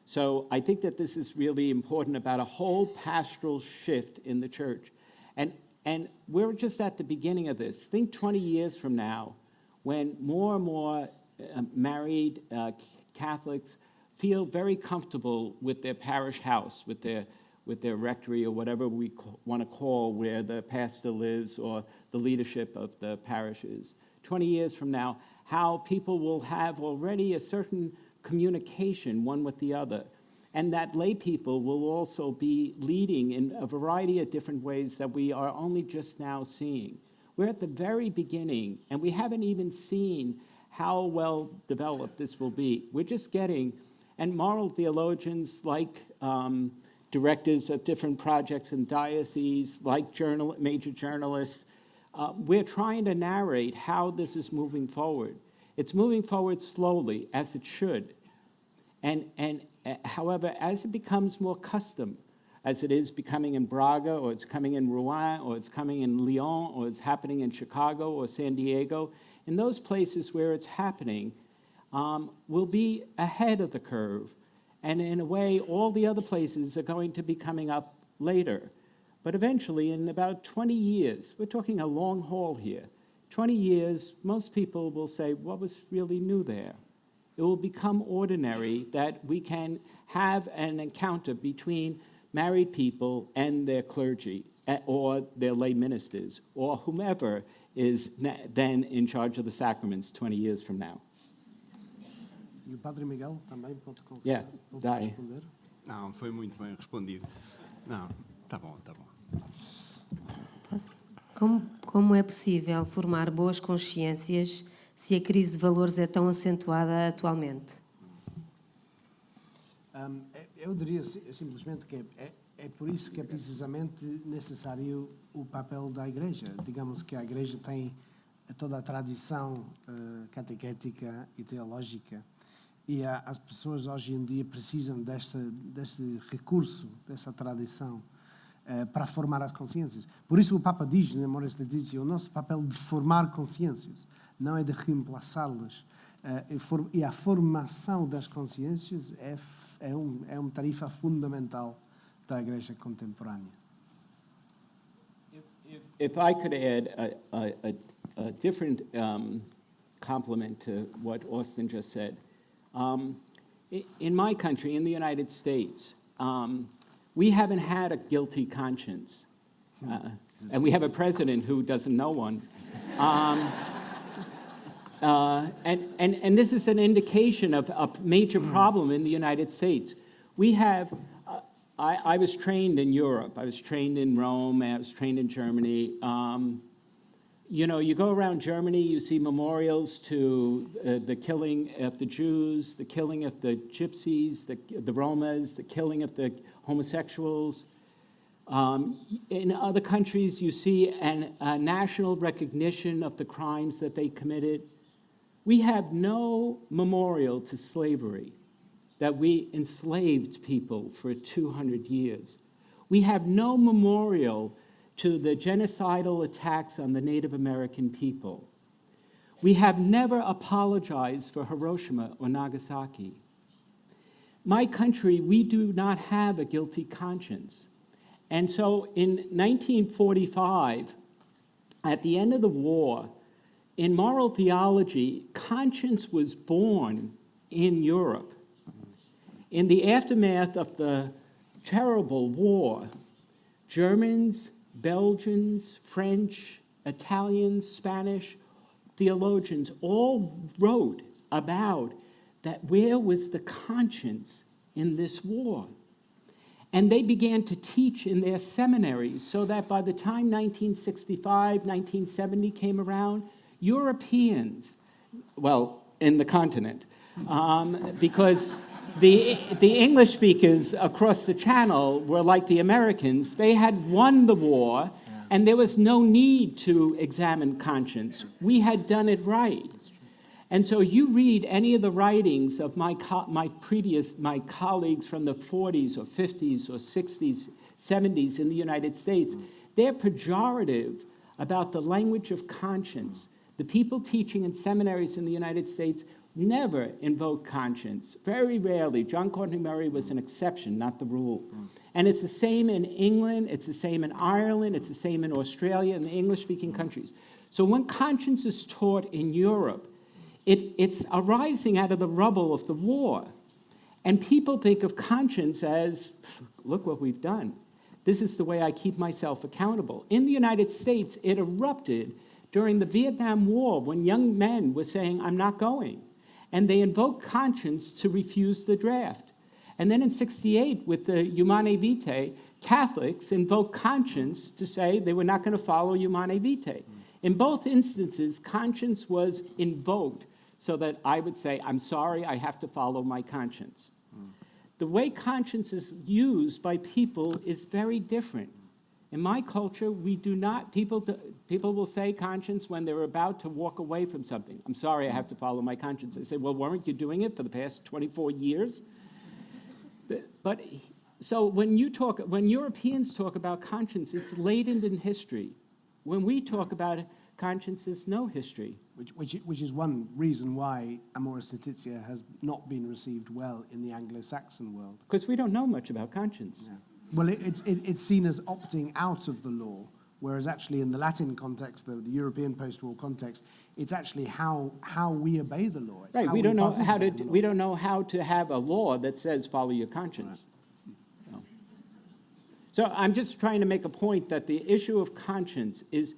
So I think that this is really important about a whole pastoral shift in the church. And we're just at the beginning of this. Think 20 years from now, when more and more married Catholics feel very comfortable with their parish house, with their rectory or whatever we want to call where the pastor lives or the leadership of the parishes. 20 years from now, how people will have already a certain communication one with the other, and that lay people will also be leading in a variety of different ways that we are only just now seeing. We're at the very beginning, and we haven't even seen how well developed this will be. We're just getting, and moral theologians like directors of different projects in dioceses, like major journalists, we're trying to narrate how this is moving forward. It's moving forward slowly, as it should. And however, as it becomes more custom, as it is becoming in Braga, or it's coming in Rouen, or it's coming in Lyon, or it's happening in Chicago or San Diego, in those places where it's happening, we'll be ahead of the curve. And in a way, all the other places are going to be coming up later. But eventually, in about 20 years, we're talking a long haul here, 20 years, most people will say, what was really new there? It will become ordinary that we can have an encounter between married people and their clergy, or their lay ministers, or whomever is then in charge of the sacraments 20 years from now. E o Padre Miguel também pode Yeah, dai. responder. Não, foi muito bem respondido. Não, tá bom, tá bom. Como é possível formar boas consciências se a crise de valores é tão acentuada atualmente? Eu diria simplesmente que é por isso que é precisamente necessário o papel da Igreja. Digamos que a Igreja tem toda a tradição catequética e teológica, e as pessoas hoje em dia precisam desse recurso, dessa tradição, para formar as consciências. Por isso o Papa diz, na Amoris Laetitia, o nosso papel de formar consciências, não é de reemplaçá-las. E a formação das consciências é uma tarefa fundamental da Igreja contemporânea. if I could add a different compliment to what Austin just said. In my country, in the United States, we haven't had a guilty conscience. And we have a president who doesn't know one. And this is an indication of a major problem in the United States. We have, I was trained in Europe. I was trained in Rome, I was trained in Germany. You know, you go around Germany, you see memorials to the killing of the Jews, the killing of the Gypsies, the Romas, the killing of the homosexuals. In other countries, you see a national recognition of the crimes that they committed. We have no memorial to slavery, that we enslaved people for 200 years. We have no memorial to the genocidal attacks on the Native American people. We have never apologized for Hiroshima or Nagasaki. My country, we do not have a guilty conscience. And so in 1945, at the end of the war, in moral theology, conscience was born in Europe. In the aftermath of the terrible war, Germans, Belgians, French, Italians, Spanish theologians all wrote about that where was the conscience in this war. And they began to teach in their seminaries so that by the time 1965, 1970 came around, Europeans, well, in the continent, because the English speakers across the channel were like the Americans. They had won the war, and there was no need to examine conscience. We had done it right. And so you read any of the writings of my colleagues from the 40s or 50s or 60s, 70s in the United States, they're pejorative about the language of conscience. The people teaching in seminaries in the United States never invoke conscience. Very rarely. John Courtney Murray was an exception, not the rule. And it's the same in England, it's the same in Ireland, it's the same in Australia, and the English-speaking countries. So when conscience is taught in Europe, it's arising out of the rubble of the war. And people think of conscience as, look what we've done. This is the way I keep myself accountable. In the United States, it erupted during the Vietnam War when young men were saying, I'm not going. And they invoked conscience to refuse the draft. And then in '68, with the Humanae Vitae, Catholics invoked conscience to say they were not going to follow Humanae Vitae. In both instances, conscience was invoked so that I would say, I'm sorry, I have to follow my conscience. The way conscience is used by people is very different. In my culture, we do not, people will say conscience when they're about to walk away from something. I'm sorry, I have to follow my conscience. I say, well, weren't you doing it for the past 24 years? But so when Europeans talk about conscience, it's laden in history. When we talk about conscience, there's no history. Which is one reason why Amoris Laetitia has not been received well in the Anglo-Saxon world. Because we don't know much about conscience. Yeah. Well, it's seen as opting out of the law, whereas actually in the Latin context, the European post-war context, it's actually how we obey the law. It's right. How we don't know how to have a law that says follow your conscience. Right. No. So I'm just trying to make a point that the issue of conscience is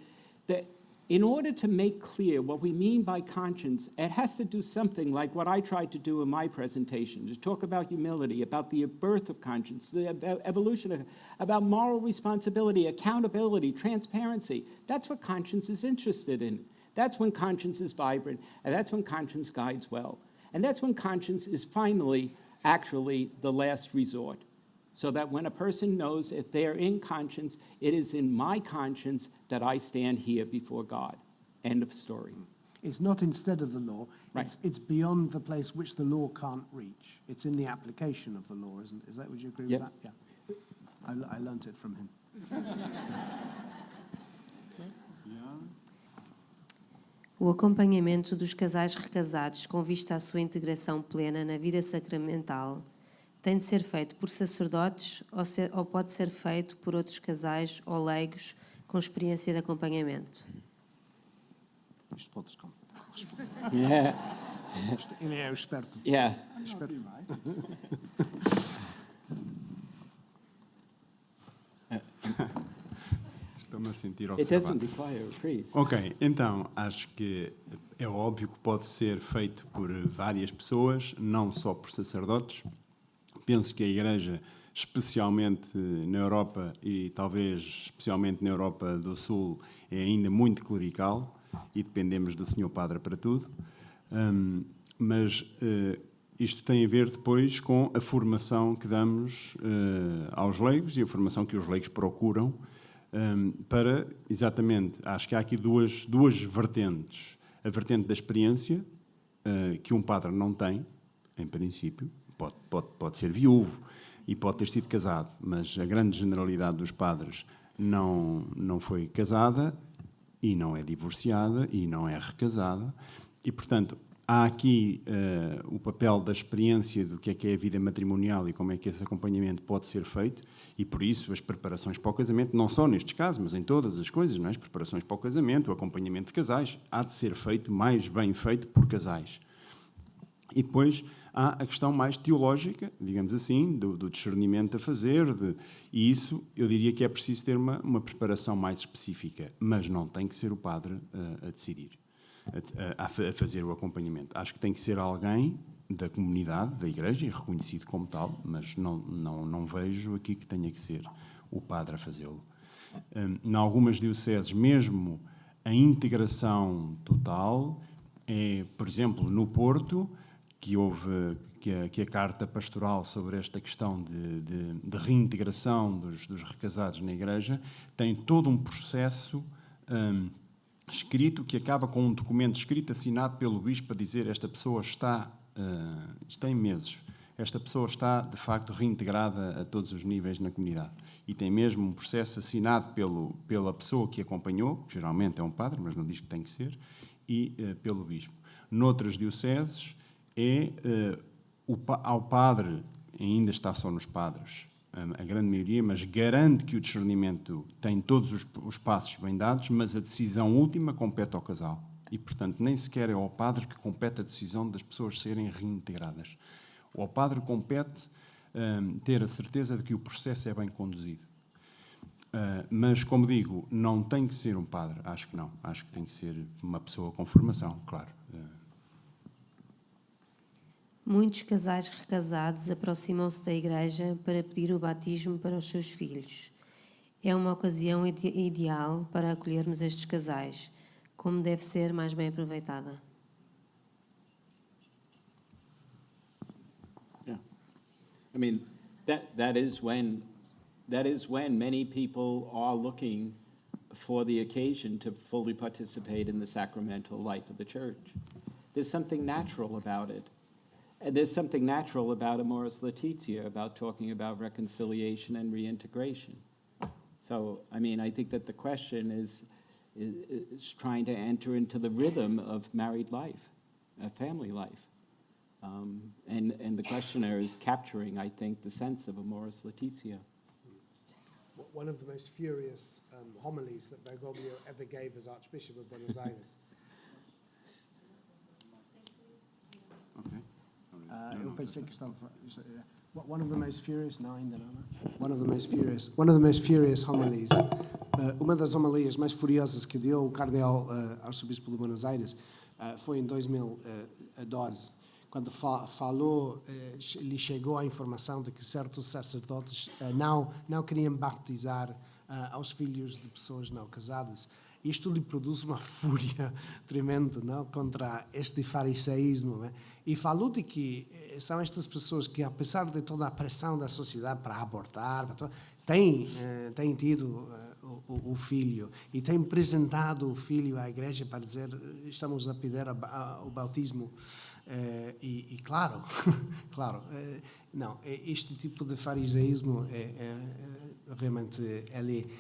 that in order to make clear what we mean by conscience, it has to do something like what I tried to do in my presentation, to talk about humility, about the birth of conscience, the evolution of, about moral responsibility, accountability, transparency. That's what conscience is interested in. That's when conscience is vibrant, and that's when conscience guides well. And that's when conscience is finally actually the last resort. So that when a person knows if they're in conscience, it is in my conscience that I stand here before God. End of story. It's not instead of the law. Right. It's beyond the place which the law can't reach. It's in the application of the law, isn't it? Is that, would you agree with that? Yeah. I learnt it from him. O acompanhamento dos casais recasados com vista à sua integração plena na vida sacramental tem de ser feito por sacerdotes ou pode ser feito por outros casais ou leigos com experiência de acompanhamento? Isto podes responder. Yeah. Ele é o esperto. Yeah. Esperto. Estou-me a sentir It doesn't observado. require a priest. Ok, então, acho que é óbvio que pode ser feito por várias pessoas, não só por sacerdotes. Penso que a Igreja, especialmente na Europa e talvez especialmente na Europa do Sul, é ainda muito clerical e dependemos do Senhor Padre para tudo. Mas isto tem a ver depois com a formação que damos aos leigos e a formação que os leigos procuram para, exatamente, acho que há aqui duas vertentes. A vertente da experiência, que um padre não tem, em princípio, pode ser viúvo e pode ter sido casado, mas a grande generalidade dos padres não foi casada e não é divorciada e não é recasada e, portanto, há aqui o papel da experiência do que é a vida matrimonial e como é que esse acompanhamento pode ser feito e, por isso, as preparações para o casamento, não só nestes casos, mas em todas as coisas, não é? As preparações para o casamento, o acompanhamento de casais, há de ser feito, mais bem feito, por casais. E depois há a questão mais teológica, digamos assim, do discernimento a fazer, e isso eu diria que é preciso ter uma preparação mais específica, mas não tem que ser o padre a decidir, a fazer o acompanhamento. Acho que tem que ser alguém da comunidade, da Igreja, e reconhecido como tal, mas não vejo aqui que tenha que ser o padre a fazê-lo. Em algumas dioceses, mesmo a integração total é, por exemplo, no Porto, que a carta pastoral sobre esta questão de reintegração dos recasados na Igreja tem todo um processo escrito que acaba com um documento escrito assinado pelo bispo a dizer esta pessoa está, isto tem meses, esta pessoa está de facto reintegrada a todos os níveis na comunidade e tem mesmo um processo assinado pela pessoa que acompanhou, que geralmente é um padre, mas não diz que tem que ser, e pelo bispo. Noutras dioceses ao padre, ainda está só nos padres, a grande maioria, mas garante que o discernimento tem todos os passos bem dados, mas a decisão última compete ao casal. E, portanto, nem sequer é ao padre que compete a decisão das pessoas serem reintegradas. Ao padre compete ter a certeza de que o processo é bem conduzido. Mas, como digo, não tem que ser um padre, acho que não. Acho que tem que ser uma pessoa com formação, claro. Muitos casais recasados aproximam-se da Igreja para pedir o batismo para os seus filhos. É uma ocasião ideal para acolhermos estes casais. Como deve ser mais bem aproveitada? Yeah. I mean, that is when many people are looking for the occasion to fully participate in the sacramental life of the church. There's something natural about it. And there's something natural about Amoris Laetitia, about talking about reconciliation and reintegration. So, I mean, I think that the question is trying to enter into the rhythm of married life, family life. And the questioner is capturing, I think, the sense of Amoris Laetitia. One of the most furious homilies that Bergoglio ever gave as Archbishop of Buenos Aires. Okay. Eu pensei que estava. One of the most furious. Não, ainda não. One of the most furious homilies. Uma das homilias mais furiosas que deu o cardeal arcebispo de Buenos Aires foi em 2012, quando falou, lhe chegou a informação de que certos sacerdotes não queriam batizar aos filhos de pessoas não casadas. Isto lhe produz uma fúria tremenda, não, contra este fariseísmo, né? E falou de que são estas pessoas que, apesar de toda a pressão da sociedade para abortar, têm tido o filho e têm apresentado o filho à igreja para dizer estamos a pedir o bautismo. E claro, não, este tipo de fariseísmo realmente ele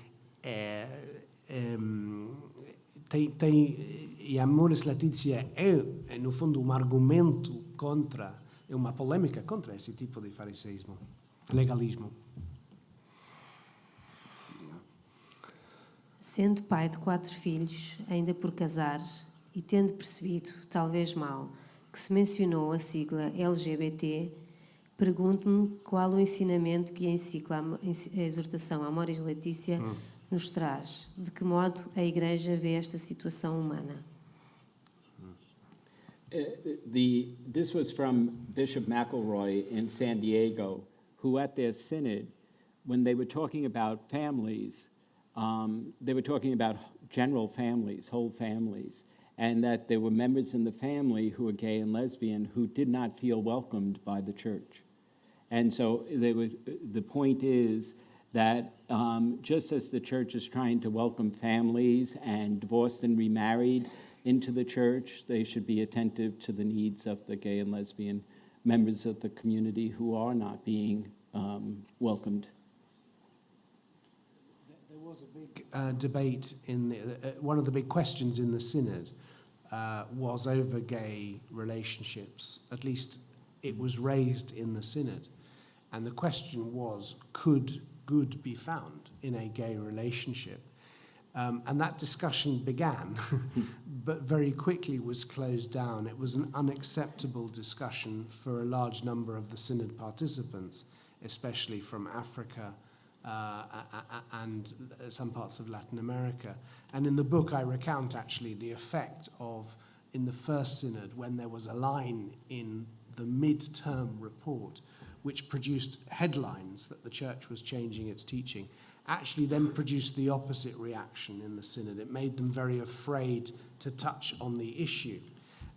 e Amoris Laetitia é, no fundo, um argumento é uma polêmica contra esse tipo de fariseísmo, legalismo. Sendo pai de 4 filhos, ainda por casar, e tendo percebido, talvez mal, que se mencionou a sigla LGBT, pergunto-me qual o ensinamento que a encíclica, a exortação Amoris Laetitia, nos traz. De que modo a Igreja vê esta situação humana? This was from Bishop McElroy in San Diego, who at their synod, when they were talking about families, they were talking about general families, whole families, and that there were members in the family who were gay and lesbian who did not feel welcomed by the church. And so the point is that just as the church is trying to welcome families and divorced and remarried into the church, they should be attentive to the needs of the gay and lesbian members of the community who are not being welcomed. There was a big debate in one of the big questions in the synod was over gay relationships. At least it was raised in the synod. And the question was, could good be found in a gay relationship? And that discussion began, but very quickly was closed down. It was an unacceptable discussion for a large number of the synod participants, especially from Africa and some parts of Latin America. And in the book I recount actually the effect of, in the first synod, when there was a line in the mid-term report which produced headlines that the church was changing its teaching, actually then produced the opposite reaction in the synod. It made them very afraid to touch on the issue.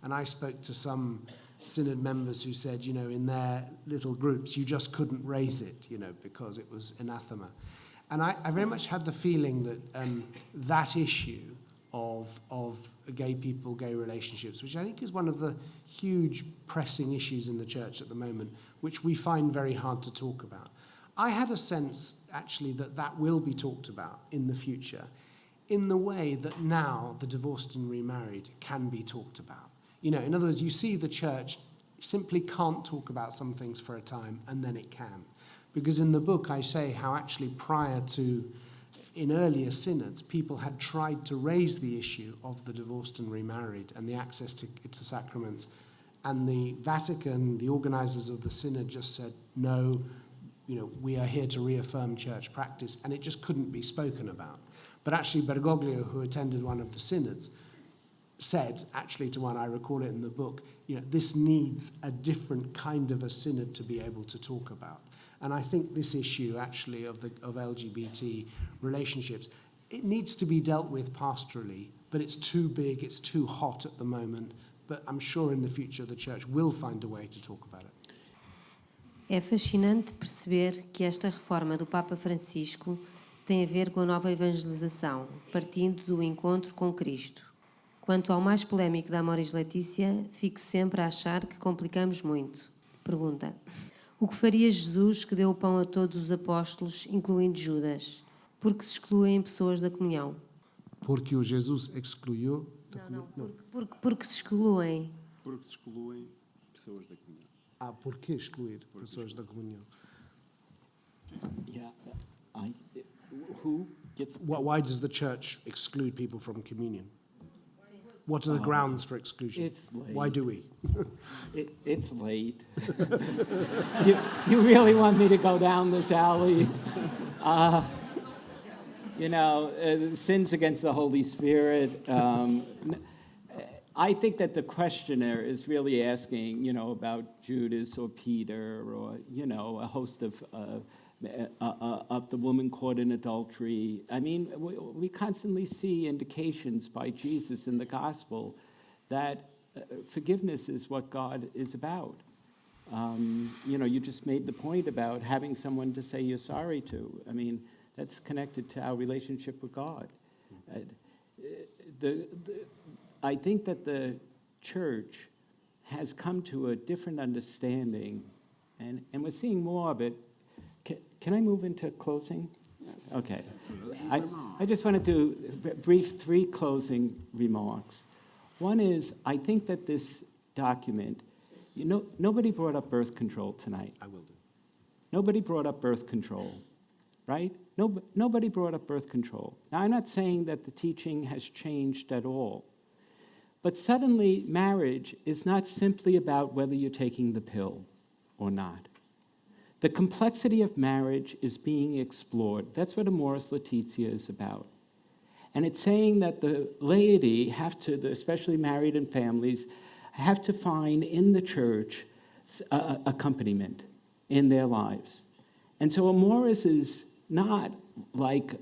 And I spoke to some synod members who said, you know, in their little groups, you just couldn't raise it, you know, because it was anathema. And I very much had the feeling that that issue of gay people, gay relationships, which I think is one of the huge pressing issues in the church at the moment, which we find very hard to talk about. I had a sense, actually, that that will be talked about in the future in the way that now the divorced and remarried can be talked about. You know, in other words, you see the church simply can't talk about some things for a time, and then it can. Because in the book I say how actually prior to, in earlier synods, people had tried to raise the issue of the divorced and remarried and the access to sacraments. And the Vatican, the organizers of the synod, just said, no, you know, we are here to reaffirm church practice, and it just couldn't be spoken about. But actually Bergoglio, who attended one of the synods, said, actually to one, I recall it in the book, you know, this needs a different kind of a synod to be able to talk about. And I think this issue, actually, of LGBT relationships, it needs to be dealt with pastorally, but it's too big, it's too hot at the moment. But I'm sure in the future the church will find a way to talk about it. É fascinante perceber que esta reforma do Papa Francisco tem a ver com a nova evangelização, partindo do encontro com Cristo. Quanto ao mais polémico da Amoris Laetitia, fico sempre a achar que complicamos muito. Pergunta: o que faria Jesus que deu o pão a todos os apóstolos, incluindo Judas? Porque se excluem pessoas da comunhão? Porque o Jesus excluiu... Porque se excluem. Porque se excluem pessoas da comunhão. Por que excluir pessoas da comunhão? Yeah, who gets... Why does the church exclude people from communion? What are the grounds for exclusion? It's late. Why do we? It's late. you really want me to go down this alley? You know, sins against the Holy Spirit. I think that the questioner is really asking, you know, about Judas or Peter or, you know, a host of the woman caught in adultery. I mean, we constantly see indications by Jesus in the gospel that forgiveness is what God is about. You know, you just made the point about having someone to say you're sorry to. I mean, that's connected to our relationship with God. I think that the church has come to a different understanding, and we're seeing more of it. Can I move into closing? Okay. I just wanted to brief 3 closing remarks. One is, I think that this document, you know, nobody brought up birth control tonight. I will do. Nobody brought up birth control. right? Nobody brought up birth control. Now, I'm not saying that the teaching has changed at all, but suddenly marriage is not simply about whether you're taking the pill or not. The complexity of marriage is being explored. That's what Amoris Laetitia is about. And it's saying that the laity have to, especially married and families, have to find in the church accompaniment in their lives. And so Amoris is not like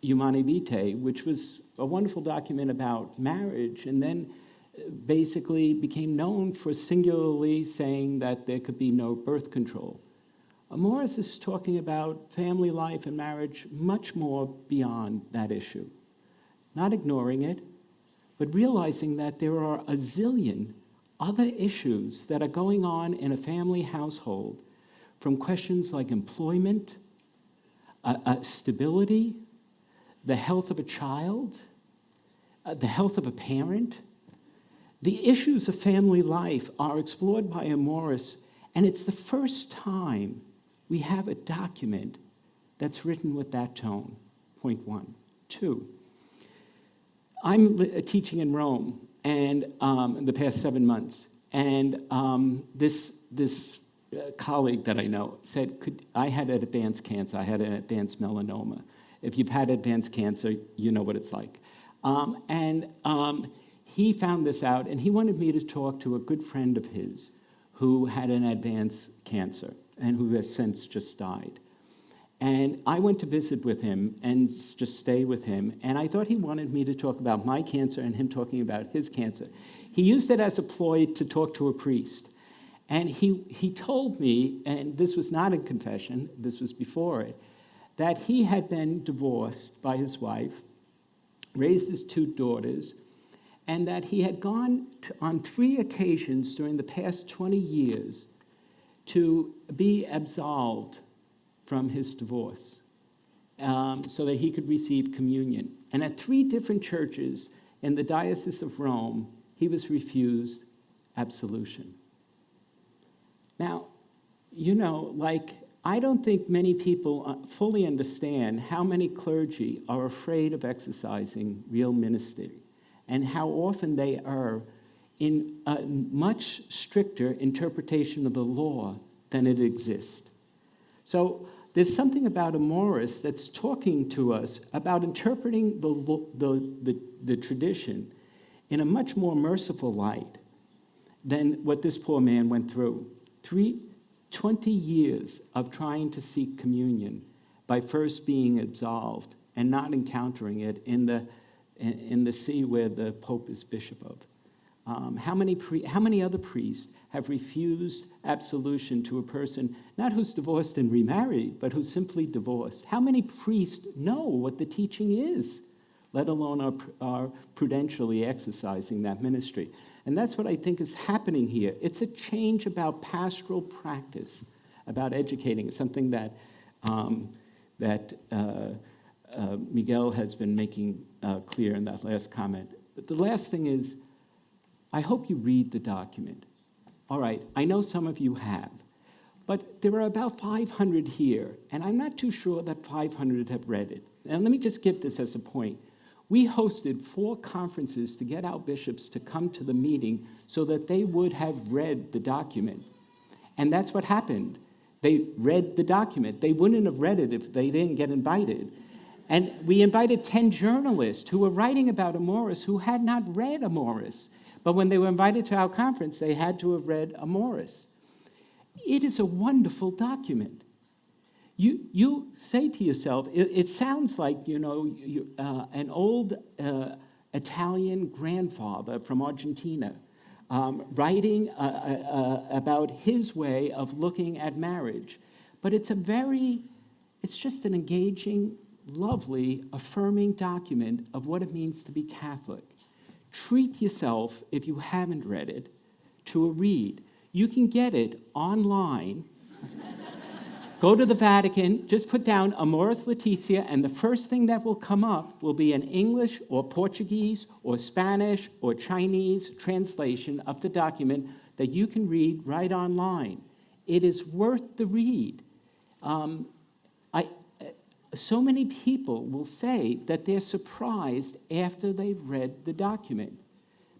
Humani Vitae, which was a wonderful document about marriage, and then basically became known for singularly saying that there could be no birth control. Amoris is talking about family life and marriage much more beyond that issue. Not ignoring it, but realizing that there are a zillion other issues that are going on in a family household, from questions like employment, stability, the health of a child, the health of a parent. The issues of family life are explored by Amoris, and it's the first time we have a document that's written with that tone, point one. Two, I'm teaching in Rome and in the past 7 months, and this colleague that I know said, I had an advanced cancer, I had an advanced melanoma. If you've had advanced cancer, you know what it's like. He found this out, and he wanted me to talk to a good friend of his who had an advanced cancer and who has since just died. And I went to visit with him and just stay with him, and I thought he wanted me to talk about my cancer and him talking about his cancer. He used it as a ploy to talk to a priest. And he told me, and this was not a confession, this was before it, that he had been divorced by his wife, raised his 2 daughters, and that he had gone on 3 occasions during the past 20 years to be absolved from his divorce so that he could receive communion. And at 3 different churches in the Diocese of Rome, he was refused absolution. Now, I don't think many people fully understand how many clergy are afraid of exercising real ministry and how often they are in a much stricter interpretation of the law than it exists. So there's something about Amoris that's talking to us about interpreting the tradition in a much more merciful light than what this poor man went through. 20 years of trying to seek communion by first being absolved and not encountering it in the see where the Pope is bishop of. How many other priests have refused absolution to a person, not who's divorced and remarried, but who's simply divorced? How many priests know what the teaching is, let alone are prudentially exercising that ministry? And that's what I think is happening here. It's a change about pastoral practice, about educating, something that Miguel has been making clear in that last comment. But the last thing is, I hope you read the document. All right, I know some of you have, but there are about 500 here, and I'm not too sure that 500 have read it. And let me just give this as a point. We hosted 4 conferences to get our bishops to come to the meeting so that they would have read the document. And that's what happened. They read the document. They wouldn't have read it if they didn't get invited. And we invited 10 journalists who were writing about Amoris who had not read Amoris. But when they were invited to our conference, they had to have read Amoris. It is a wonderful document. You say to yourself, it sounds like, an old Italian grandfather from Argentina writing about his way of looking at marriage. But it's just an engaging, lovely, affirming document of what it means to be Catholic. Treat yourself, if you haven't read it, to a read. You can get it online. Go to the Vatican, just put down Amoris Laetitia, and the first thing that will come up will be an English or Portuguese or Spanish or Chinese translation of the document that you can read right online. It is worth the read. so many people will say that they're surprised after they've read the document.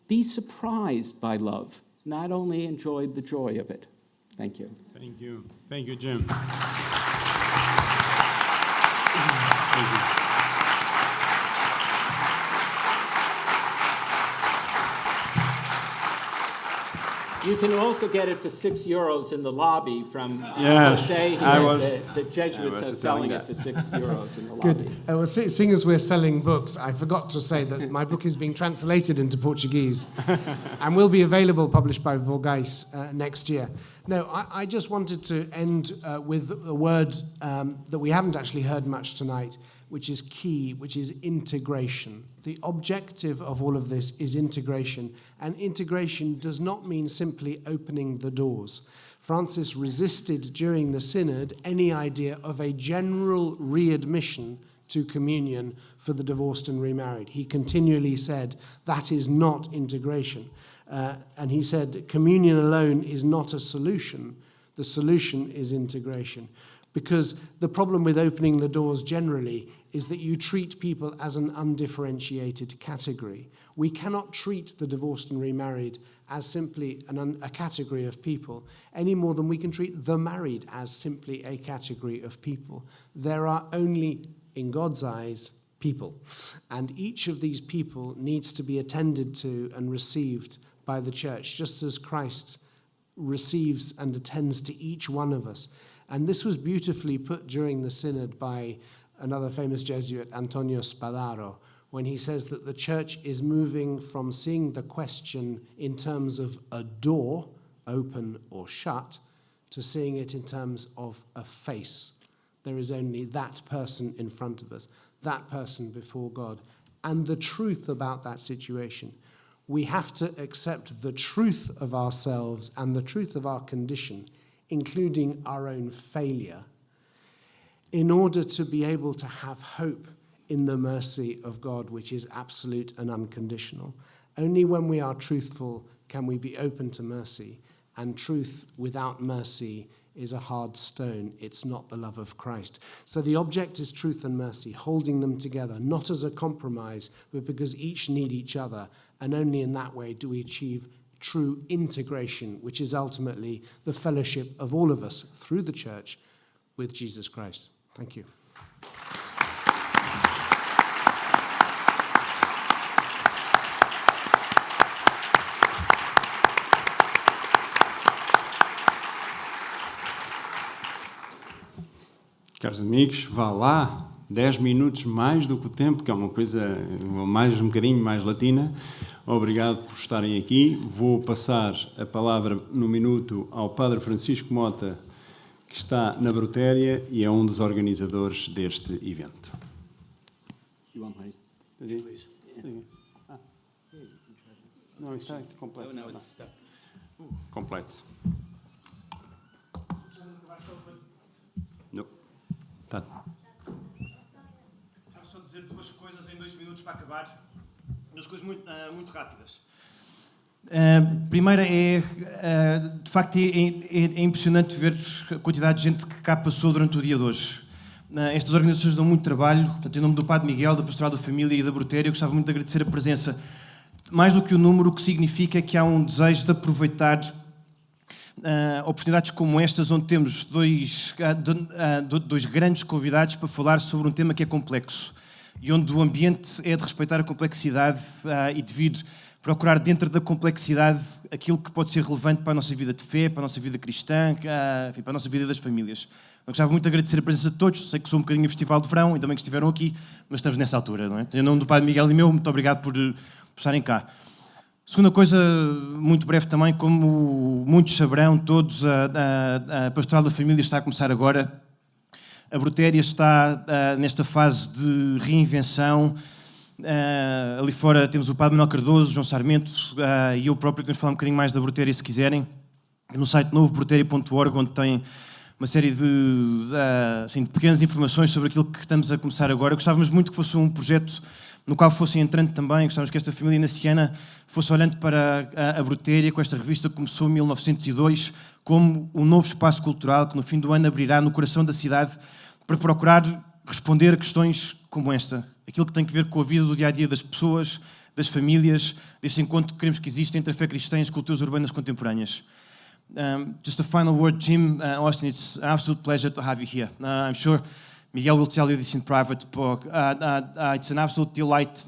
Be surprised by love, not only enjoy the joy of it. Thank you. Thank you. Thank you, Jim. Thank you. You can also get it for €6 in the lobby from Yes, Jose. The Jesuits was are selling telling it for €6 in the lobby. Good. Well, seeing as we're selling books, I forgot to say that my book is being translated into Portuguese and will be available, published by Vogais next year. No, I just wanted to end with a word that we haven't actually heard much tonight, which is key, which is integration. The objective of all of this is integration, and integration does not mean simply opening the doors. Francis resisted during the synod any idea of a general readmission to communion for the divorced and remarried. He continually said that is not integration. And he said communion alone is not a solution. The solution is integration. Because the problem with opening the doors generally is that you treat people as an undifferentiated category. We cannot treat the divorced and remarried as simply a category of people, any more than we can treat the married as simply a category of people. There are only, in God's eyes, people. And each of these people needs to be attended to and received by the church, just as Christ receives and attends to each one of us. And this was beautifully put during the synod by another famous Jesuit, Antonio Spadaro, when he says that the church is moving from seeing the question in terms of a door, open or shut, to seeing it in terms of a face. There is only that person in front of us, that person before God, and the truth about that situation. We have to accept the truth of ourselves and the truth of our condition, including our own failure, in order to be able to have hope in the mercy of God, which is absolute and unconditional. Only when we are truthful can we be open to mercy, and truth without mercy is a hard stone. It's not the love of Christ. So the object is truth and mercy, holding them together, not as a compromise, but because each need each other, and only in that way do we achieve true integration, which is ultimately the fellowship of all of us through the church with Jesus Christ. Thank you. Caros amigos, vá lá, 10 minutos mais do que o tempo, que é uma coisa mais um bocadinho mais latina. Obrigado por estarem aqui. Vou passar a palavra no minuto ao Padre Francisco Mota, que está na Brotéria e é um dos organizadores deste evento. Não, está completo. Completo. Não. Tá. Quero só dizer duas coisas em 2 minutos para acabar. Duas coisas muito rápidas. Primeira é, de facto, é impressionante ver a quantidade de gente que cá passou durante o dia de hoje. Estas organizações dão muito trabalho. Portanto, em nome do Padre Miguel, da Pastoral da Família e da Brotéria, eu gostava muito de agradecer a presença. Mais do que o número, o que significa que há um desejo de aproveitar oportunidades como estas, onde temos dois grandes convidados para falar sobre um tema que é complexo e onde o ambiente é de respeitar a complexidade e de vir procurar dentro da complexidade aquilo que pode ser relevante para a nossa vida de fé, para a nossa vida cristã, enfim, para a nossa vida das famílias. Eu gostava muito de agradecer a presença de todos. Sei que sou um bocadinho o festival de verão, ainda bem que estiveram aqui, mas estamos nessa altura, não é? Em nome do Padre Miguel e meu, muito obrigado por estarem cá. Segunda coisa, muito breve também, como muitos saberão, todos, a Pastoral da Família está a começar agora. A Brotéria está nesta fase de reinvenção. Ali fora temos o Padre Manuel Cardoso, o João Sarmento e eu próprio. Temos de falar um bocadinho mais da Brotéria, se quiserem. No site novo, brotéria.org, onde tem uma série de pequenas informações sobre aquilo que estamos a começar agora. Gostávamos muito que fosse um projeto no qual fossem entrando também. Gostávamos que esta família naciana fosse olhando para a Brotéria, com esta revista que começou em 1902, como um novo espaço cultural que no fim do ano abrirá no coração da cidade para procurar responder a questões como esta, aquilo que tem que ver com a vida do dia-a-dia das pessoas, das famílias, deste encontro que queremos que exista entre a fé cristã e as culturas urbanas contemporâneas. Just a final word, Jim, Austin, it's an absolute pleasure to have you here. I'm sure Miguel will tell you this in private, but it's an absolute delight.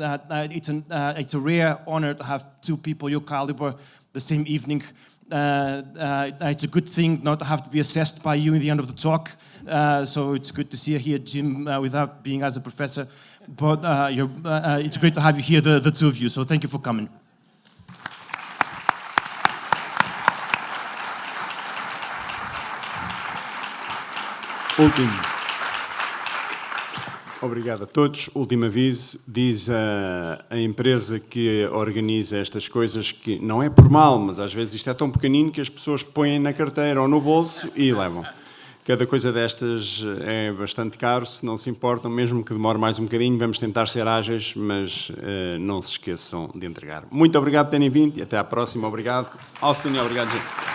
It's a rare honor to have two people your caliber the same evening. It's a good thing not to have to be assessed by you in the end of the talk. So it's good to see you here, Jim, without being as a professor. But it's great to have you here, the two of you. So thank you for coming. Último. Obrigado a todos. Último aviso. Diz a empresa que organiza estas coisas que não é por mal, mas às vezes isto é tão pequenino que as pessoas põem na carteira ou no bolso e levam. Cada coisa destas é bastante caro, se não se importam, mesmo que demore mais um bocadinho, vamos tentar ser ágeis, mas não se esqueçam de entregar. Muito obrigado por terem vindo e até à próxima. Obrigado. Austin, obrigado, gente.